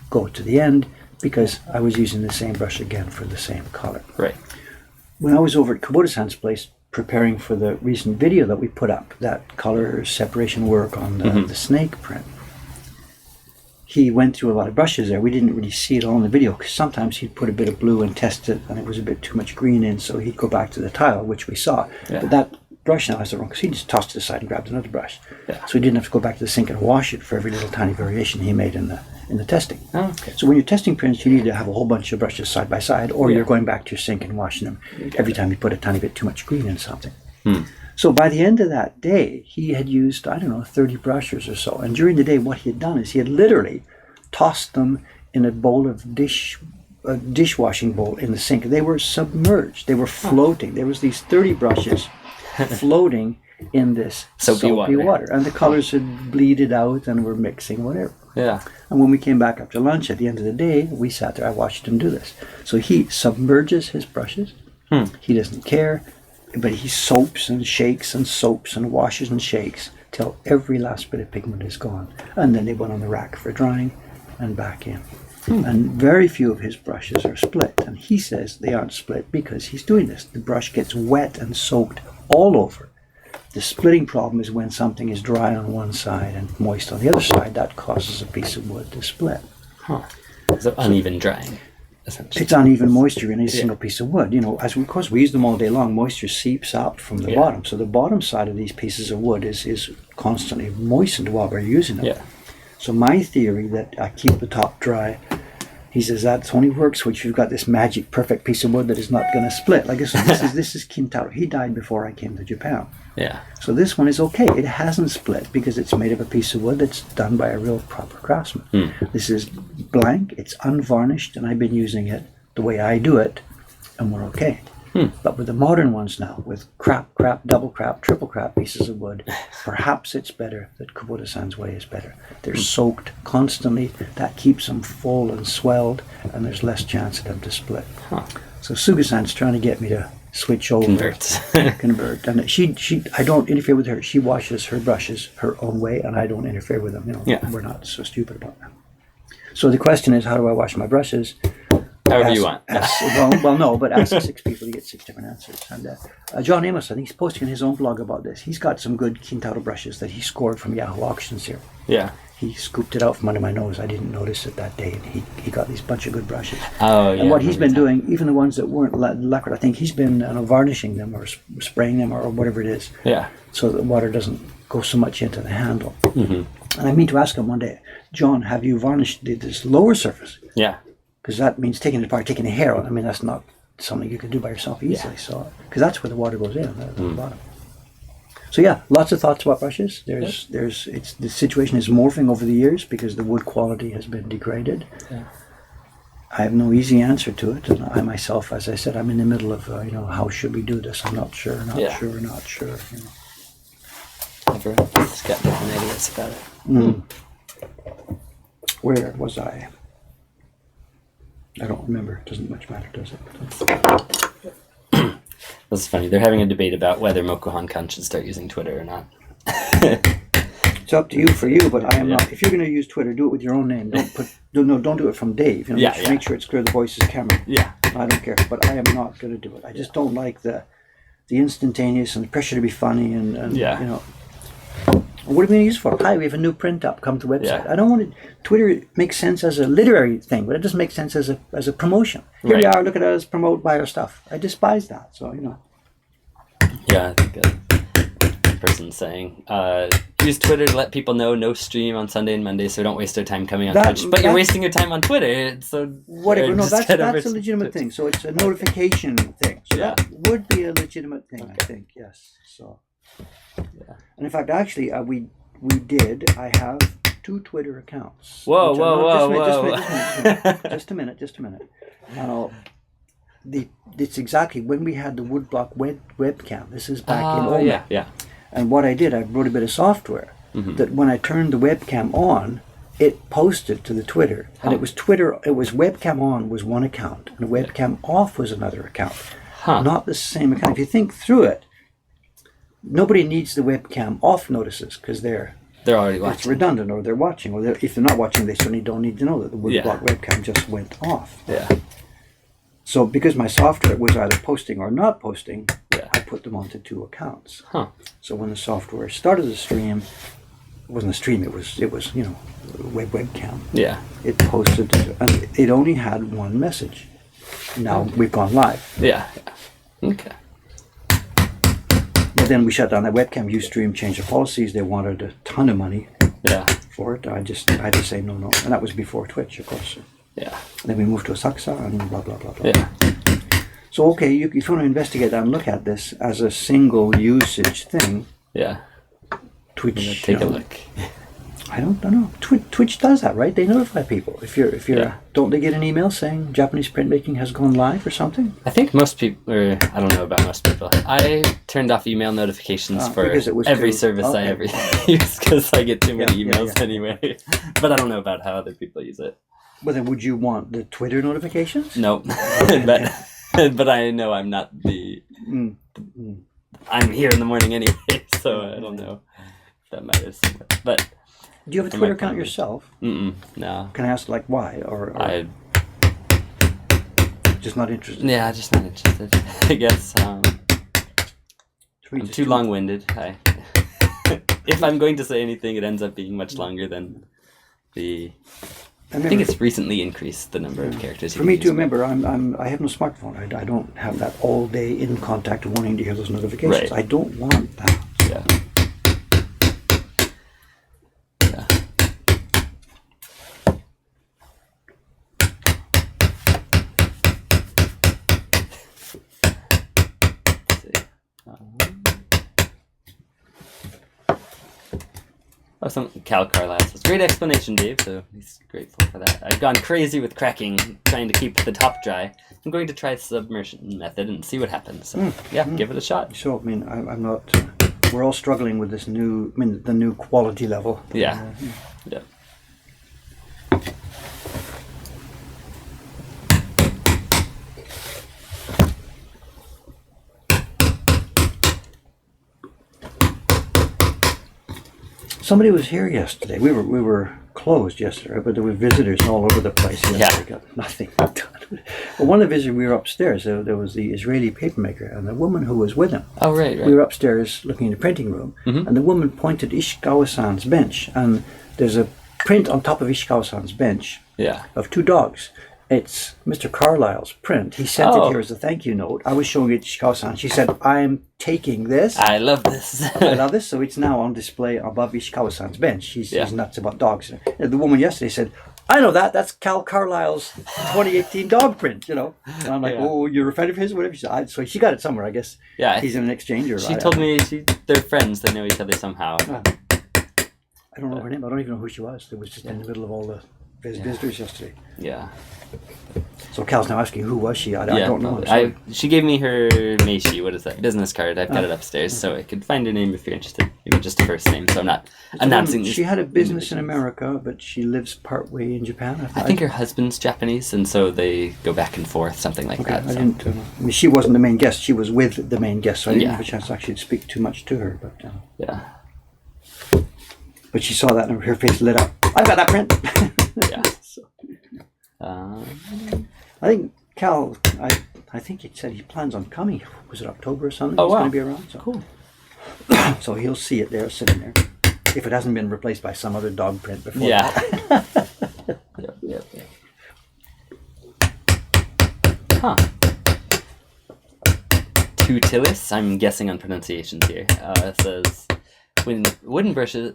S1: go to the end because I was using the same brush again for the same color. When I was over at Kubota-san's place preparing for the recent video that we put up, that color separation work on the snake print, he went through a lot of brushes there. We didn't really see it all in the video because sometimes he'd put a bit of blue and test it and it was a bit too much green in, so he'd go back to the tile, which we saw. But that brush now has the wrong, because he just tossed it aside and grabbed another brush. So he didn't have to go back to the sink and wash it for every little tiny variation he made in the testing. So when you're testing prints, you need to have a whole bunch of brushes side by side, or you're going back to your sink and washing them every time you put a tiny bit too much green in something. So by the end of that day, he had used, I don't know, 30 brushes or so. And during the day, what he had done is he had literally tossed them in a bowl of a dishwashing bowl in the sink. They were submerged. They were floating. There was these 30 brushes floating in this soapy water. And the colors had bleeded out and were mixing, whatever. And when we came back after lunch at the end of the day, we sat there. I watched him do this. So he submerges his brushes. He doesn't care, but he soaps and shakes and soaps and washes and shakes till every last bit of pigment is gone. And then they went on the rack for drying and back in. And very few of his brushes are split. And he says they aren't split because he's doing this. The brush gets wet and soaked all over. The splitting problem is when something is dry on one side and moist on the other side. That causes a piece of wood to split.
S2: So uneven drying, essentially.
S1: It's uneven moisture in a single piece of wood. You know, of course we use them all day long, moisture seeps out from the bottom. So the bottom side of these pieces of wood is constantly moistened while we're using them. So my theory that I keep the top dry, he says that only works when you've got this magic perfect piece of wood that is not going to split. Like this is Kintaro. He died before I came to Japan. So this one is okay. It hasn't split because it's made of a piece of wood that's done by a real proper craftsman. This is blank. It's unvarnished, and I've been using it the way I do it, and we're okay. But with the modern ones now, with crap, double crap, triple crap pieces of wood, perhaps it's better that Kubota-san's way is better. They're soaked constantly. That keeps them full and swelled, and there's less chance of them to split. So Suga-san's trying to get me to switch over. Convert. And I don't interfere with her. She washes her brushes her own way, and I don't interfere with them. You know, we're not so stupid about that. So the question is, how do I wash my brushes?
S2: However you want.
S1: No, but ask 6 people, you get 6 different answers. And John Amos, I think he's posting in his own blog about this. He's got some good Kintaro brushes that he scored from Yahoo Auctions here. He scooped it out from under my nose. I didn't notice it that day, and he got these bunch of good brushes. And what he's been doing, even the ones that weren't lacquered, I think he's been varnishing them or spraying them or whatever it is. So the water doesn't go so much into the handle. And I mean to ask him one day, John, have you varnished this lower surface? Because that means taking it apart, taking a hair out. I mean, that's not something you can do by yourself easily. So, because that's where the water goes in at the bottom. So yeah, lots of thoughts about brushes. The situation is morphing over the years because the wood quality has been degraded. I have no easy answer to it, and I myself, as I said, I'm in the middle of how should we do this? I'm not sure. You know.
S2: Everyone's got different ideas about it.
S1: Where was I? I don't remember. It doesn't much matter, does it?
S2: That's funny. They're having a debate about whether Mokuhankan should start using Twitter or not.
S1: It's up to you for you, but I am not. If you're going to use Twitter, do it with your own name. Don't do it from Dave. Make sure it's clear the voice is Cameron. I don't care, but I am not going to do it. I just don't like the instantaneous and the pressure to be funny and you know. What are we going to use for? Hi, we have a new print up. Come to the website. I don't want it. Twitter makes sense as a literary thing, but it doesn't make sense as a promotion. Here we are. Look at us promote buy our stuff. I despise that. So
S2: I think a person's saying use Twitter to let people know no stream on Sunday and Monday, so don't waste their time coming on Twitch. But you're wasting your time on Twitter. So
S1: whatever. No, that's a legitimate thing. So it's a notification thing. So that would be a legitimate thing. I think. Yes. So.
S2: Yeah.
S1: And in fact, actually, I have 2 Twitter accounts.
S2: Whoa,
S1: which
S2: whoa,
S1: whoa,
S2: whoa.
S1: just a minute. Now, it's exactly when we had the woodblock webcam. This is back in Oma.
S2: Yeah.
S1: And what I did, I wrote a bit of software that when I turned the webcam on, it posted to the Twitter. And it was webcam on was one account, and webcam off was another account. Not the same account. If you think through it, nobody needs the webcam off notices because they're
S2: already watching.
S1: It's redundant, or they're watching, or if they're not watching, they certainly don't need to know that the woodblock webcam just went off.
S2: Yeah.
S1: So because my software was either posting or not posting, I put them onto 2 accounts. So when the software started the stream, it wasn't a stream, it was webcam.
S2: Yeah.
S1: It posted, and it only had 1 message. Now we've gone live.
S2: Yeah. Okay.
S1: But then we shut down that webcam. Ustream changed the policies. They wanted a ton of money for it. I had to say no. And that was before Twitch, of course.
S2: Yeah.
S1: Then we moved to Asakusa and blah, blah, blah, blah.
S2: Yeah.
S1: So, okay, if you want to investigate that and look at this as a single usage thing, Twitch...
S2: Take a look.
S1: I don't know. Twitch does that, right? They notify people. If you're, don't they get an email saying Japanese printmaking has gone live or something?
S2: I think most people, or I don't know about most people. I turned off email notifications for every service I ever use because I get too many emails anyway. But I don't know about how other people use it.
S1: Well, then would you want the Twitter notifications?
S2: No, but I know I'm not the. I'm here in the morning anyway, so I don't know if that matters so much. But.
S1: Do you have a Twitter account yourself?
S2: No.
S1: Can I ask, like, why? Or
S2: I
S1: just not interested?
S2: Yeah, just not interested. I guess I'm too long-winded. If I'm going to say anything, it ends up being much longer than the... I think it's recently increased the number of characters.
S1: For me to remember, I have no smartphone. I don't have that all day in contact wanting to hear those notifications.
S2: Right.
S1: I don't want that.
S2: Yeah. Cal Carlisle says, great explanation, Dave, so he's grateful for that. I've gone crazy with cracking, trying to keep the top dry. I'm going to try the submersion method and see what happens. So, give it a shot.
S1: So, I mean, I'm not... we're all struggling with this new... I mean, the new quality level.
S2: Yeah. Yeah.
S1: Somebody was here yesterday. We were closed yesterday, but there were visitors all over the place. We got nothing done. But one of the visitors, we were upstairs. There was the Israeli papermaker and the woman who was with him.
S2: Oh, right.
S1: We were upstairs looking in the printing room, and the woman pointed Ishikawa-san's bench, and there's a print on top of Ishikawa-san's bench of 2 dogs. It's Mr. Carlisle's print. He sent it here as a thank you note. I was showing it to Ishikawa-san. She said, I'm taking this.
S2: I love this.
S1: I love this. So it's now on display above Ishikawa-san's bench. She's nuts about dogs. The woman yesterday said, I know that. That's Cal Carlisle's 2018 dog print, And I'm like, oh, you're a friend of his? Whatever. She said. So she got it somewhere, I guess.
S2: Yeah.
S1: He's in an exchange. Or
S2: she told me they're friends. They know each other somehow.
S1: I don't know her name. I don't even know who she was. It was just in the middle of all the visitors yesterday.
S2: Yeah.
S1: So Cal's now asking, who was she? I don't know.
S2: She gave me her Meishi, what is that, business card. I've got it upstairs, so I could find her name if you're interested. Maybe just a first name, so I'm not seeing
S1: She had a business in America, but she lives partway in Japan.
S2: I think her husband's Japanese, and so they go back and forth, something like that.
S1: I didn't. I mean, she wasn't the main guest. She was with the main guest, so I didn't have a chance to actually speak too much to her. But but she saw that and her face lit up. I've got that print. I think Cal, I think he said he plans on coming. Was it October or something?
S2: Oh,
S1: He's
S2: wow.
S1: going to be around. So.
S2: Cool.
S1: So he'll see it there, sitting there. If it hasn't been replaced by some other dog print before.
S2: Yeah.
S1: Yep.
S2: Huh. Tutilis, I'm guessing on pronunciations here, says, when wooden brushes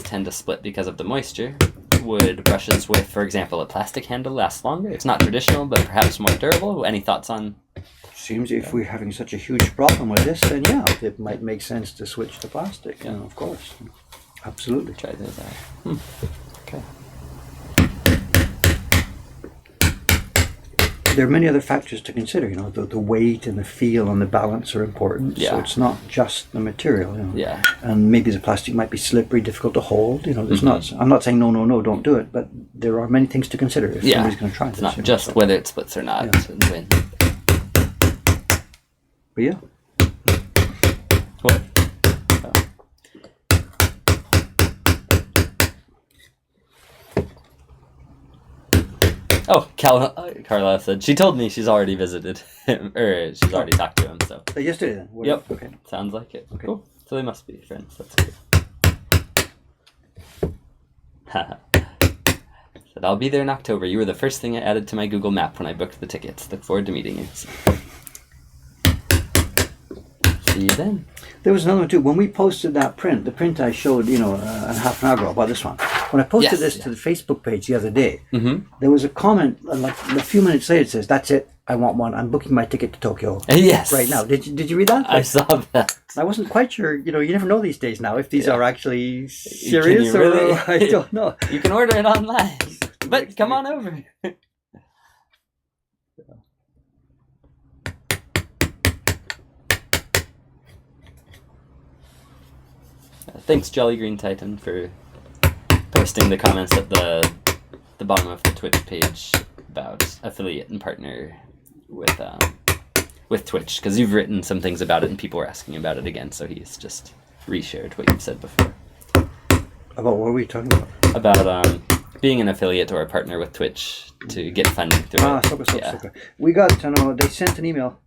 S2: tend to split because of the moisture, would brushes with, for example, a plastic handle last longer? It's not traditional, but perhaps more durable. Any thoughts on
S1: seems if we're having such a huge problem with this, then yeah, it might make sense to switch to plastic. You know, of course, absolutely.
S2: Try those out. Okay.
S1: There are many other factors to consider. You know, the weight and the feel and the balance are important.
S2: Yeah.
S1: So it's not just the material. You know.
S2: Yeah.
S1: And maybe the plastic might be slippery, difficult to hold. You know, there's not. I'm not saying no, don't do it. But there are many things to consider if somebody's going to try
S2: It's
S1: this.
S2: not
S1: you know,
S2: just
S1: so.
S2: whether it splits or not.
S1: Yeah.
S2: And when.
S1: But yeah.
S2: What? Oh, Carla said she told me she's already visited him, or she's already talked to him. So
S1: Yesterday then.
S2: Yep.
S1: Okay.
S2: Sounds like it.
S1: Okay.
S2: Cool. So they must be friends. That's good. Said I'll be there in October. You were the first thing I added to my Google Map when I booked the tickets. Look forward to meeting you. So. See you then.
S1: There was another one too. When we posted that print, the print I showed, you know, half an hour ago about this one. When I posted this to the Facebook page the other day, there was a comment like a few minutes later. It says, "That's it. I want one. I'm booking my ticket to Tokyo
S2: Yes.
S1: right now." Did you read that?
S2: I saw that.
S1: I wasn't quite sure. You know, you never know these days now if these are actually serious
S2: you
S1: or
S2: really?
S1: I don't know.
S2: You can order it online, but come on over. Thanks, Jolly Green Titan, for posting the comments at the bottom of the Twitch page about affiliate and partner with Twitch, because you've written some things about it and people were asking about it again, so he's just reshared what you've said before.
S1: About what were we talking about?
S2: About being an affiliate or a partner with Twitch to get funding through it.
S1: So. We got, they sent an email.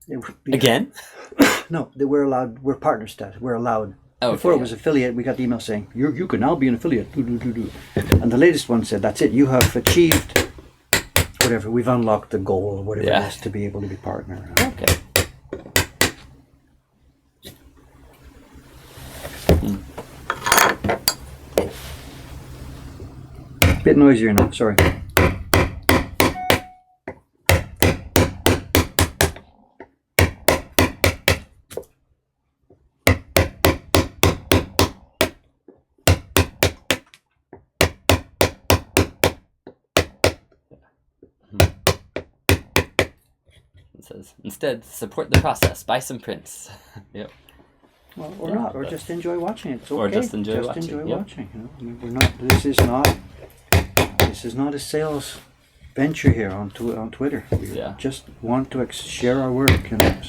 S2: Again?
S1: No, we're partner status. We're allowed.
S2: Oh,
S1: Before it was affiliate, we got the email saying, you can now be an affiliate. And the latest one said, that's it. You have achieved whatever. We've unlocked the goal, whatever it is, to be able to be partner.
S2: Okay.
S1: Bit noisier now, sorry.
S2: Says, instead, support the process. Buy some prints. Yep.
S1: Well, or not, or just enjoy watching it. It's okay.
S2: Or just enjoy watching.
S1: Enjoy
S2: Yep.
S1: watching. You know, I mean, we're not. This is not a sales venture here on Twitter. We just want to share our work. You know.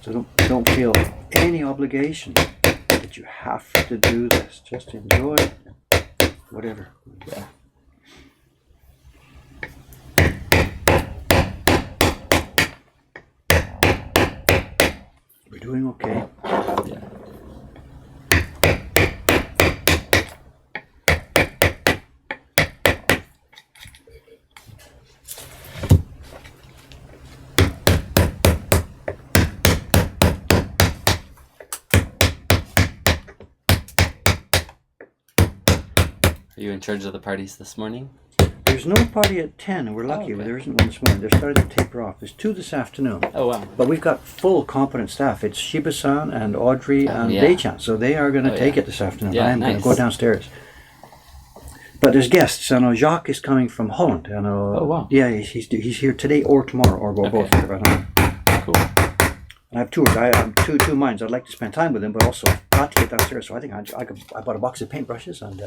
S1: So don't feel any obligation that you have to do this. Just enjoy whatever.
S2: Yeah.
S1: We're doing okay.
S2: Yeah. Are you in charge of the parties this morning?
S1: There's no party at 10, and we're lucky.
S2: okay.
S1: There isn't one this morning. They're starting to taper off. There's 2 this afternoon.
S2: Oh, wow.
S1: But we've got full competent staff. It's Shiba-san and Audrey and Dei-chan. So they are going to take it this afternoon.
S2: Yeah,
S1: I'm going
S2: nice.
S1: to go downstairs. But there's guests. I know Jacques is coming from Holland. I know.
S2: Oh, wow.
S1: Yeah, he's here today or tomorrow, or both. I don't know.
S2: Cool.
S1: And I have tours. I have two minds. I'd like to spend time with him, but also I've got to get downstairs. So I think I bought a box of paintbrushes and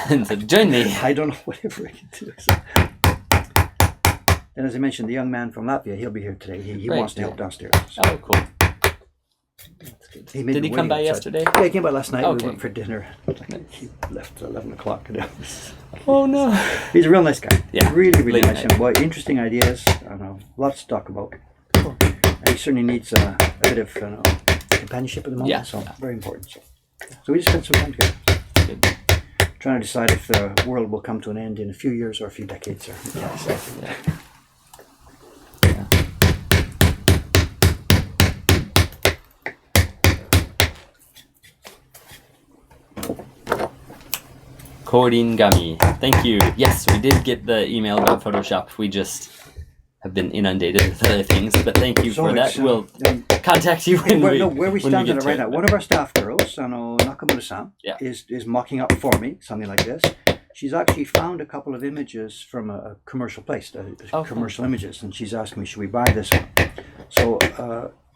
S2: And so join me.
S1: I don't know whatever I can do. So. And as I mentioned, the young man from Latvia, he'll be here today. He wants to help downstairs. So.
S2: Oh, cool. That's good. Did he come by yesterday?
S1: Yeah, he came by last night.
S2: Okay.
S1: We went for dinner. He left at 11 o'clock today.
S2: Oh, no.
S1: He's a real nice guy.
S2: Yeah.
S1: Really, really
S2: Late
S1: nice.
S2: night.
S1: And boy, interesting ideas. I know, lots to talk about.
S2: Cool.
S1: And he certainly needs a bit of companionship at the moment.
S2: Yeah.
S1: So very important. So we just spent some time together.
S2: Good.
S1: Trying to decide if the world will come to an end in a few years or a few decades. Or,
S2: Yeah. Korin Gami. Thank you. Yes, we did get the email about Photoshop. We just have been inundated with other things, but thank you for that. We'll contact you
S1: where we stand on it right now. One of our staff girls, Nakamura-san, is mocking up for me something like this. She's actually found a couple of images from a commercial place, commercial images, and she's asking me, should we buy this one? So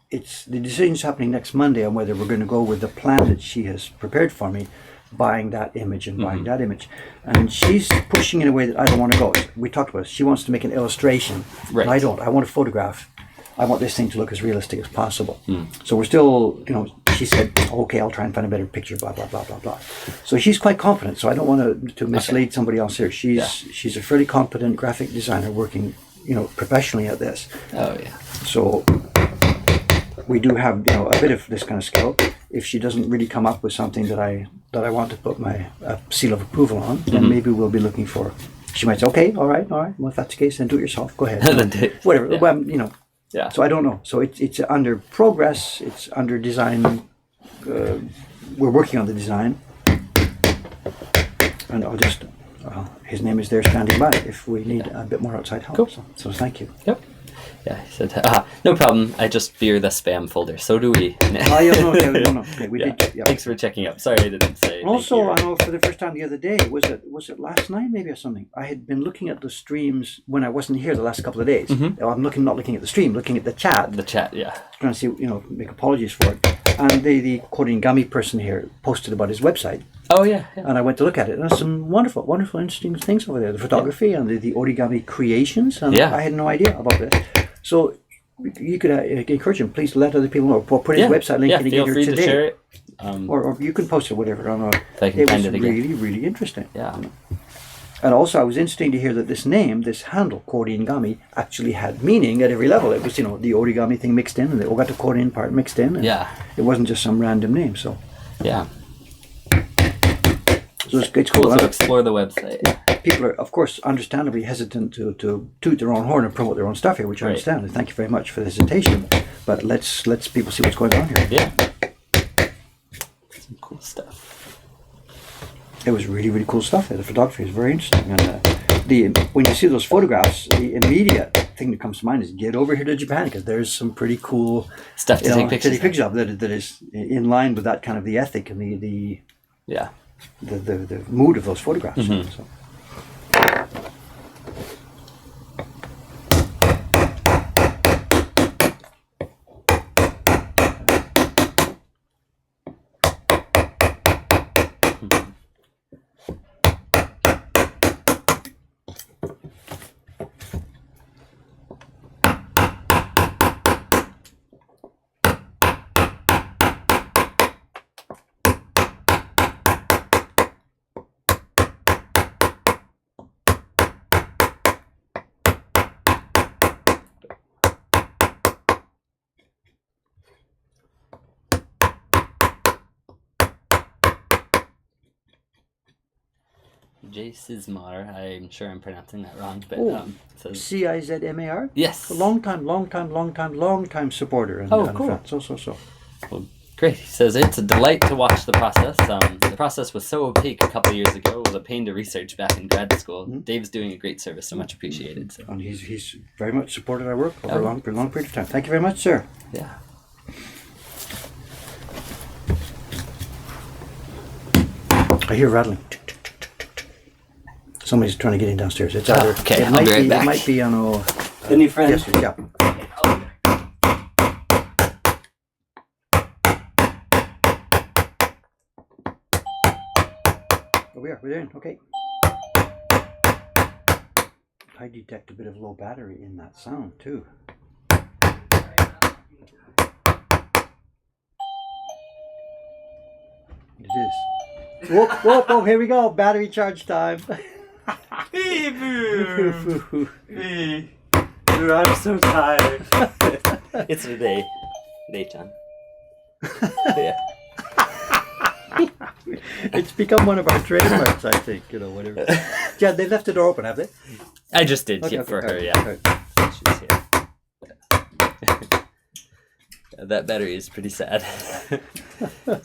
S1: the decision's happening next Monday on whether we're going to go with the plan that she has prepared for me, buying that image and buying that image. And she's pushing in a way that I don't want to go. We talked about it. She wants to make an illustration.
S2: Right.
S1: I don't. I want a photograph. I want this thing to look as realistic as possible. So we're still, she said, okay, I'll try and find a better picture, blah, blah, blah, blah, blah. So she's quite confident, so I don't want to mislead somebody else here. She's a fairly competent graphic designer working, professionally at this.
S2: Oh, yeah.
S1: So we do have, a bit of this kind of skill. If she doesn't really come up with something that I want to put my seal of approval on, then maybe we'll be looking for, she might say, okay, all right. Well, if that's the case, then do it yourself. Go ahead. Whatever.
S2: Yeah.
S1: Well, yeah. So I don't know. So it's under progress. It's under design. We're working on the design, and I'll just. His name is there standing by if we need a bit more outside help.
S2: Cool.
S1: So thank you.
S2: Yep. Yeah, he said, no problem. I just fear the spam folder. So do we.
S1: No. Okay, we did. Yeah.
S2: Thanks for checking up. Sorry I didn't say.
S1: And also, I know for the first time the other day, was it last night maybe or something? I had been looking at the streams when I wasn't here the last couple of days. I'm not looking at the stream, looking at the chat.
S2: The chat, yeah.
S1: Trying to see, make apologies for it. And the Korean person here posted about his website.
S2: Oh, yeah.
S1: And I went to look at it. And there's some wonderful, interesting things over there. The photography and the origami creations. And I had no idea about this. So you could encourage him, please let other people know. Or put his website link in
S2: feel free
S1: today.
S2: To share it.
S1: Or you can post it, whatever. I don't know.
S2: It was
S1: really, really interesting.
S2: Yeah.
S1: And also, I was interesting to hear that this name, this handle, Korean-gami, actually had meaning at every level. It was, the origami thing mixed in, and the Ogata Korean part mixed in. And it wasn't just some random name, so.
S2: Yeah.
S1: So it's cool.
S2: To explore the website.
S1: People are, of course, understandably hesitant to toot their own horn and promote their own stuff here, which I understand. And thank you very much for the hesitation. But let's people see what's going on here.
S2: Yeah. Some cool stuff.
S1: It was really, really cool stuff. The photography is very interesting. And when you see those photographs, the immediate thing that comes to mind is get over here to Japan, because there's some pretty cool
S2: stuff to take pictures
S1: of that is in line with that kind of the ethic and the mood of those photographs. So.
S2: Jay Sizmar, I'm sure I'm pronouncing that wrong, but says
S1: Cizmar.
S2: Yes,
S1: a long time supporter and
S2: cool.
S1: fan. So.
S2: Well, great. He says it's a delight to watch the process. The process was so opaque a couple of years ago. It was a pain to research back in grad school. Dave's doing a great service, so much appreciated. So.
S1: And he's very much supported our work over a long period of time. Thank you very much, sir.
S2: Yeah.
S1: I hear rattling. Somebody's trying to get in downstairs. It's either
S2: okay. I'll be right back.
S1: It might be
S2: the new friend.
S1: Yes, yeah. We're in. Okay. I detect a bit of low battery in that sound too. It is. Whoop, here we go. Battery charge time.
S2: I'm so tired. It's the day. John. Yeah.
S1: It's become one of our trademarks, I think. Whatever. Yeah, they left the door open, have they?
S2: I just did for her, yeah. She's here. That battery is pretty sad.
S1: Hello,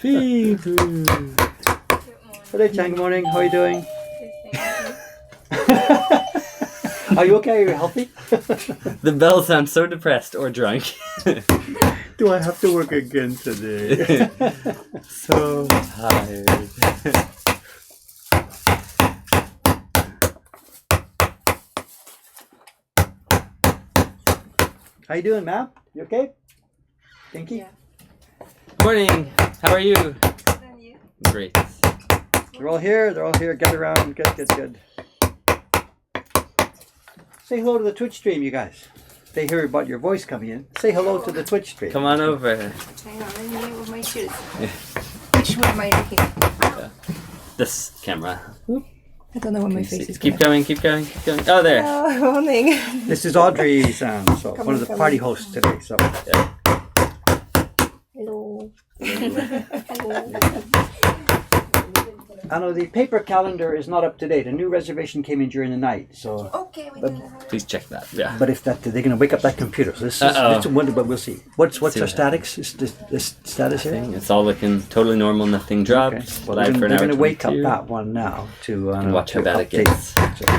S1: Chang. Good morning. How are you doing? Are you okay? Are you healthy?
S2: The bell sounds so depressed or drunk.
S1: Do I have to work again today?
S2: So tired.
S1: How you doing, ma'am? You okay? Thank you.
S3: Yeah.
S2: Morning. How are you?
S3: And you?
S2: Great.
S1: They're all here. They're all here. Get around. Good. Say hello to the Twitch stream, you guys. They hear about your voice coming in. Say hello to the Twitch stream.
S2: Come on over.
S3: Hang on, let me move my shoes. Which one am I looking?
S2: This camera.
S3: I don't know where my face is.
S2: Keep going. Oh, there.
S3: Morning.
S1: This is Audrey Sam, so one of the party hosts today. So
S3: Hello.
S1: I know the paper calendar is not up to date. A new reservation came in during the night, so.
S3: Okay, we do.
S2: Please check that. Yeah.
S1: But if that they're going to wake up that computer, so this is wonder, but we'll see. What's
S2: See
S1: our
S2: what
S1: status? Is this status here?
S2: It's all looking totally normal. Nothing dropped.
S1: Okay.
S2: Well,
S1: Well,
S2: for an
S1: they're
S2: hour
S1: going to wake up
S2: 22.
S1: that one now to
S2: And watch how
S1: to
S2: bad it
S1: update.
S2: gets.
S1: So-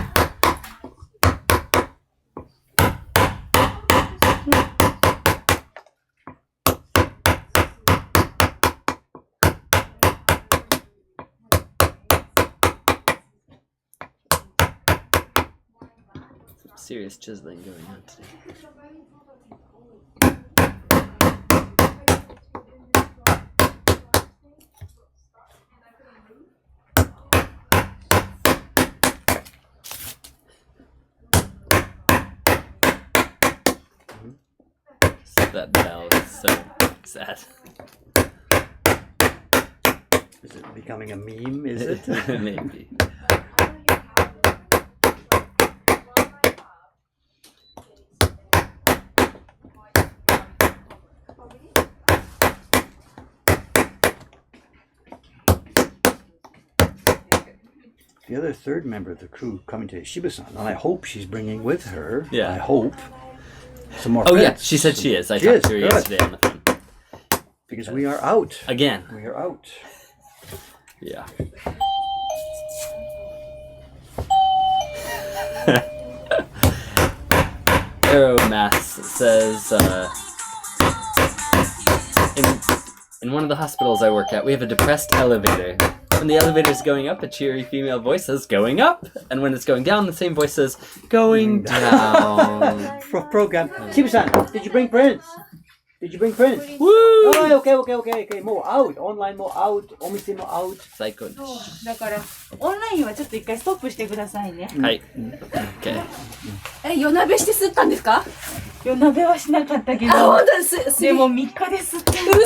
S2: Serious chiseling going on today. That bell is so sad.
S1: Is it becoming a meme? Is it?
S2: Maybe.
S1: The other third member of the crew coming today, Shiba-san, and I hope she's bringing with her.
S2: Yeah.
S1: I hope some more.
S2: Oh yeah,
S1: friends.
S2: she said she is. I
S1: She
S2: talked
S1: is,
S2: to her
S1: good.
S2: yesterday on the phone.
S1: Because we are out.
S2: Again.
S1: We are out.
S2: Yeah. Aeromass says, in one of the hospitals I work at, we have a depressed elevator. When the elevator is going up, a cheery female voice says, "Going up." And when it's going down, the same voice says, "Going down."
S1: Program. Shiba-san, did you bring prints? Did you bring prints?
S2: Woo!
S1: Oh, okay. もう out. Online も out. お店も out.
S2: 最高。
S4: だからオンラインはちょっと一回ストップしてくださいね。
S2: はい。OK。
S3: 夜鍋して吸ったんですか？
S4: 夜鍋はしなかったけど、
S3: 本当です。
S4: でも3日で吸ってる。
S3: 嘘。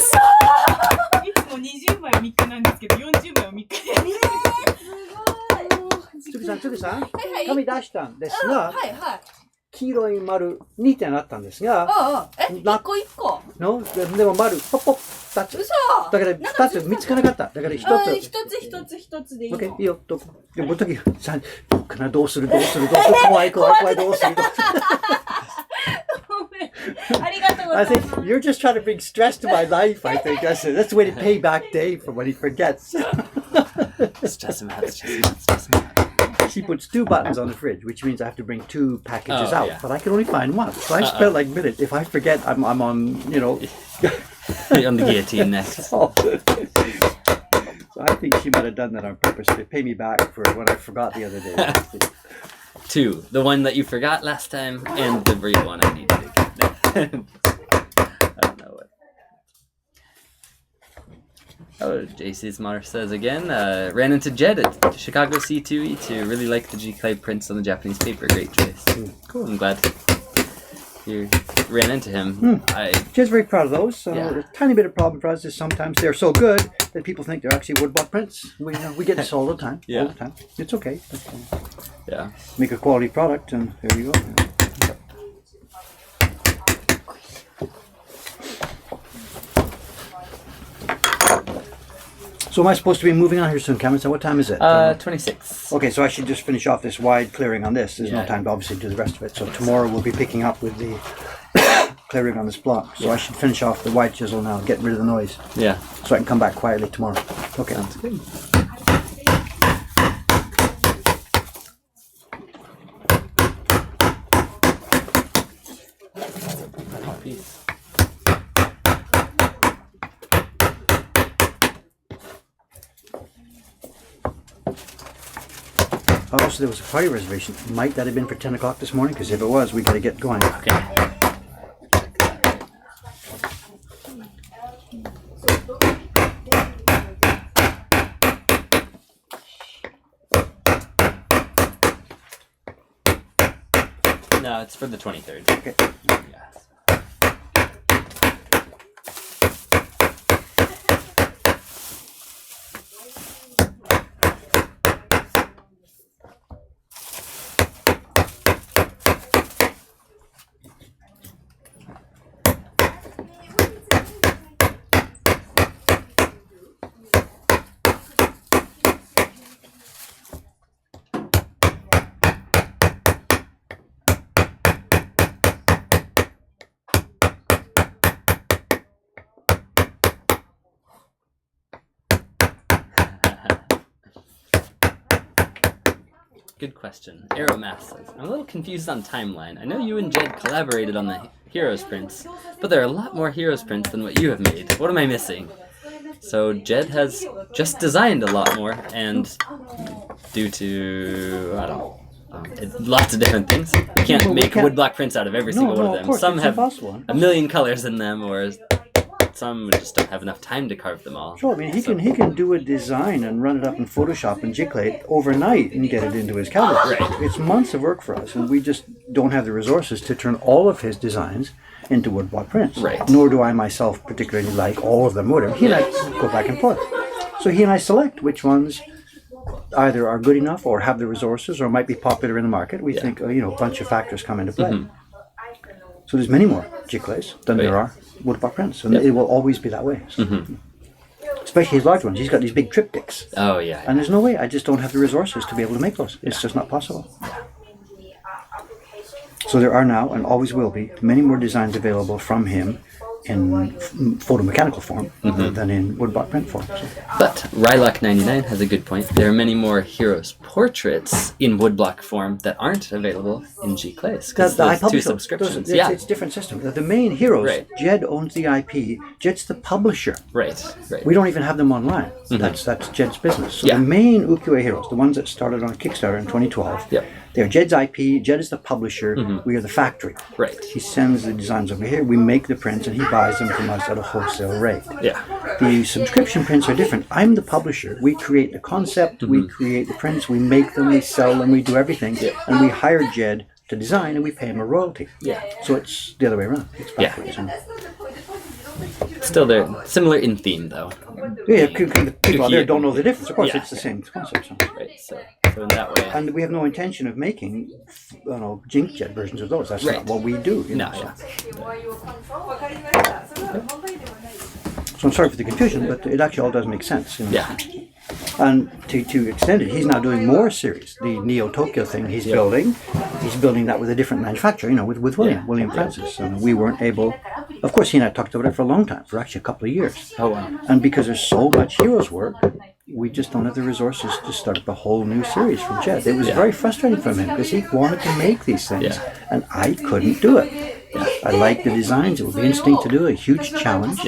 S4: いつも20枚は3日なんですけど、40枚は3日で。
S1: つぐさん、
S3: はい
S1: 紙出したんですが、
S3: はいはい。
S1: 黄色い丸2点あったんですが、
S3: 一個一個。
S1: のでも丸ポッポッ2つ。
S3: 嘘。
S1: だから2つ見つからなかった。だから1つ。
S4: 一つでいいの。
S1: OK、いいよ。でも時さん、どうかな、どうする。怖い、どうする。
S4: ごめん。ありがとうござ
S1: I
S4: います。
S1: think you're just trying to bring stress to my life. I think that's the way to pay back Dave for when he forgets.
S2: Stress him out.
S1: She puts 2 buttons on the fridge, which means I have to bring 2 packages
S2: Oh,
S1: out.
S2: yeah.
S1: But I can only find one. So I spent like minutes. If I forget, I'm on,
S2: On the guillotine next.
S1: So I think she might have done that on purpose to pay me back for what I forgot the other day.
S2: 2. The one that you forgot last time, and the real one I needed to get. I don't know what. Oh, JC's Mar says again, ran into Jed at Chicago C2E2. Really like the G-Clay prints on the Japanese paper. Great choice. Cool. I'm glad you ran into him.
S1: She's very proud of those. So
S2: Yeah.
S1: a tiny bit of problem for us is sometimes they're so good that people think they're actually wood-block prints. We get this all the time.
S2: Yeah.
S1: All the time. It's okay.
S2: Yeah.
S1: Make a quality product, and there you go. So am I supposed to be moving on here soon, Cameron? So what time is it?
S2: 26.
S1: Okay, so I should just finish off this wide clearing on this. There's no
S2: Yeah.
S1: time to obviously do the rest of it. So tomorrow we'll be picking up with the clearing on this block. So I should finish off the wide chisel now, get rid of the noise,
S2: Yeah.
S1: so I can come back quietly tomorrow. Okay.
S2: Sounds good.
S1: Also, there was a party reservation. Might that have been for 10 o'clock this morning? Because if it was, we got to get going.
S2: Okay. No, it's for the 23rd.
S1: Okay.
S2: Yeah. Good question. Aeromath says, I'm a little confused on timeline. I know you and Jed collaborated on the Heroes prints, but there are a lot more Heroes prints than what you have made. What am I missing? So Jed has just designed a lot more, and due to, I don't know, lots of different things. You can't make woodblock prints out of every single one of them.
S1: Of course,
S2: some have
S1: impossible.
S2: a million colors in them, or some just don't have enough time to carve them all.
S1: Sure, I mean, he can do a design and run it up in Photoshop and Jigclay overnight and get it into his cabinet.
S2: Right.
S1: It's months of work for us, and we just don't have the resources to turn all of his designs into woodblock prints.
S2: Right.
S1: Nor do I myself particularly like all of them. Whatever. He and I go back and forth. So he and I select which ones either are good enough or have the resources or might be popular in the market. We think, a bunch of factors come into play.
S2: Mm-hmm.
S1: So there's many more Jigclays than there are woodblock prints, and it will always be that way. So.
S2: Mm-hmm.
S1: Especially his large ones. He's got these big triptychs.
S2: Oh, yeah.
S1: And there's no way. I just don't have the resources to be able to make those. It's just not possible. So there are now, and always will be, many more designs available from him in photomechanical form than in woodblock print form. So.
S2: But Rylock99 has a good point. There are many more heroes' portraits in woodblock form that aren't available in G-Clays. Because
S1: I
S2: those two
S1: publish
S2: subscriptions.
S1: Those, it's a different system. The main heroes,
S2: Right.
S1: Jed owns the IP. Jed's the publisher.
S2: Right.
S1: We don't even have them online. That's Jed's business. So the main ukiyo-e heroes, the ones that started on Kickstarter in 2012, they're Jed's IP. Jed is the publisher. We are the factory.
S2: Right.
S1: He sends the designs over here. We make the prints, and he buys them from us at a wholesale rate.
S2: Yeah.
S1: The subscription prints are different. I'm the publisher. We create the concept. We create the prints. We make them. We sell them. We do everything. And we hire Jed to design, and we pay him a royalty.
S2: Yeah.
S1: So it's the other way around. It's backwards.
S2: Still, they're similar in theme, though.
S1: Yeah, people out there don't know the difference. Of course, it's the same concept.
S2: Right. So in that way.
S1: And we have no intention of making, Jink Jet versions of those. That's not what we do.
S2: No.
S1: So I'm sorry for the confusion, but it actually all does make sense.
S2: Yeah.
S1: And to extend it, he's now doing more series. The Neo Tokyo thing he's building that with a different manufacturer, with William Francis. And we weren't able, of course, he and I talked about it for a long time, for actually a couple of years.
S2: Oh, wow.
S1: And because there's so much Heroes work, we just don't have the resources to start up a whole new series from Jed. It was very frustrating for him because he wanted to make these things, and I couldn't do it. I like the designs. It would be interesting to do, a huge challenge.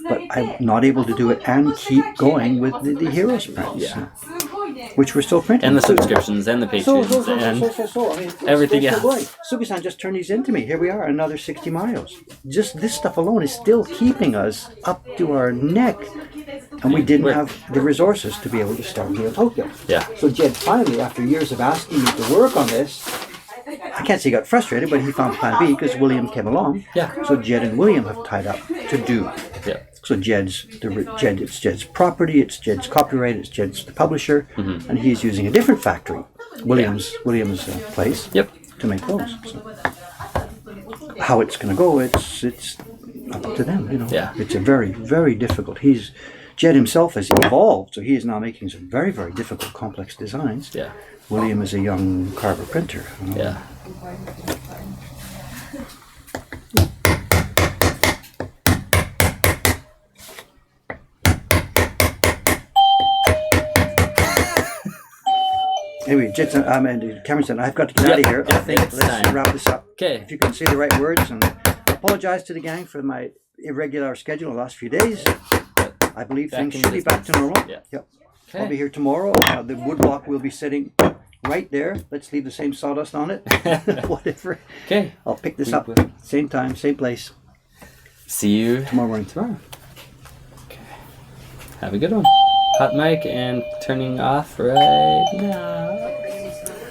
S1: But I'm not able to do it and keep going with the Heroes prints, which we're still printing.
S2: And the subscriptions and the patrons and everything else.
S1: Sugi-san just turned these into me. Here we are, another 60 miles. Just this stuff alone is still keeping us up to our neck. And we didn't have the resources to be able to start Neo Tokyo. So Jed finally, after years of asking me to work on this, I can't say he got frustrated, but he found plan B because William came along. So Jed and William have tied up to do. So it's Jed's property, it's Jed's copyright, it's Jed's the publisher, and he's using a different factory, William's place, to make those. So how it's going to go, it's up to them. It's a very, very difficult. Jed himself has evolved, so he is now making some very, very difficult, complex designs. William is a young carver printer. Anyway, Cameron said, I've got to get out of here. I think let's wrap this up.
S2: Okay.
S1: If you can say the right words, and I apologize to the gang for my irregular schedule the last few days. I believe things should be back to normal. I'll be here tomorrow. The woodblock will be sitting right there. Let's leave the same sawdust on it. Whatever.
S2: Okay.
S1: I'll pick this
S2: We
S1: up
S2: will.
S1: same time, same place
S2: See you
S1: tomorrow morning.
S2: tomorrow. Okay. Have a good one. Hot mic and turning off right now.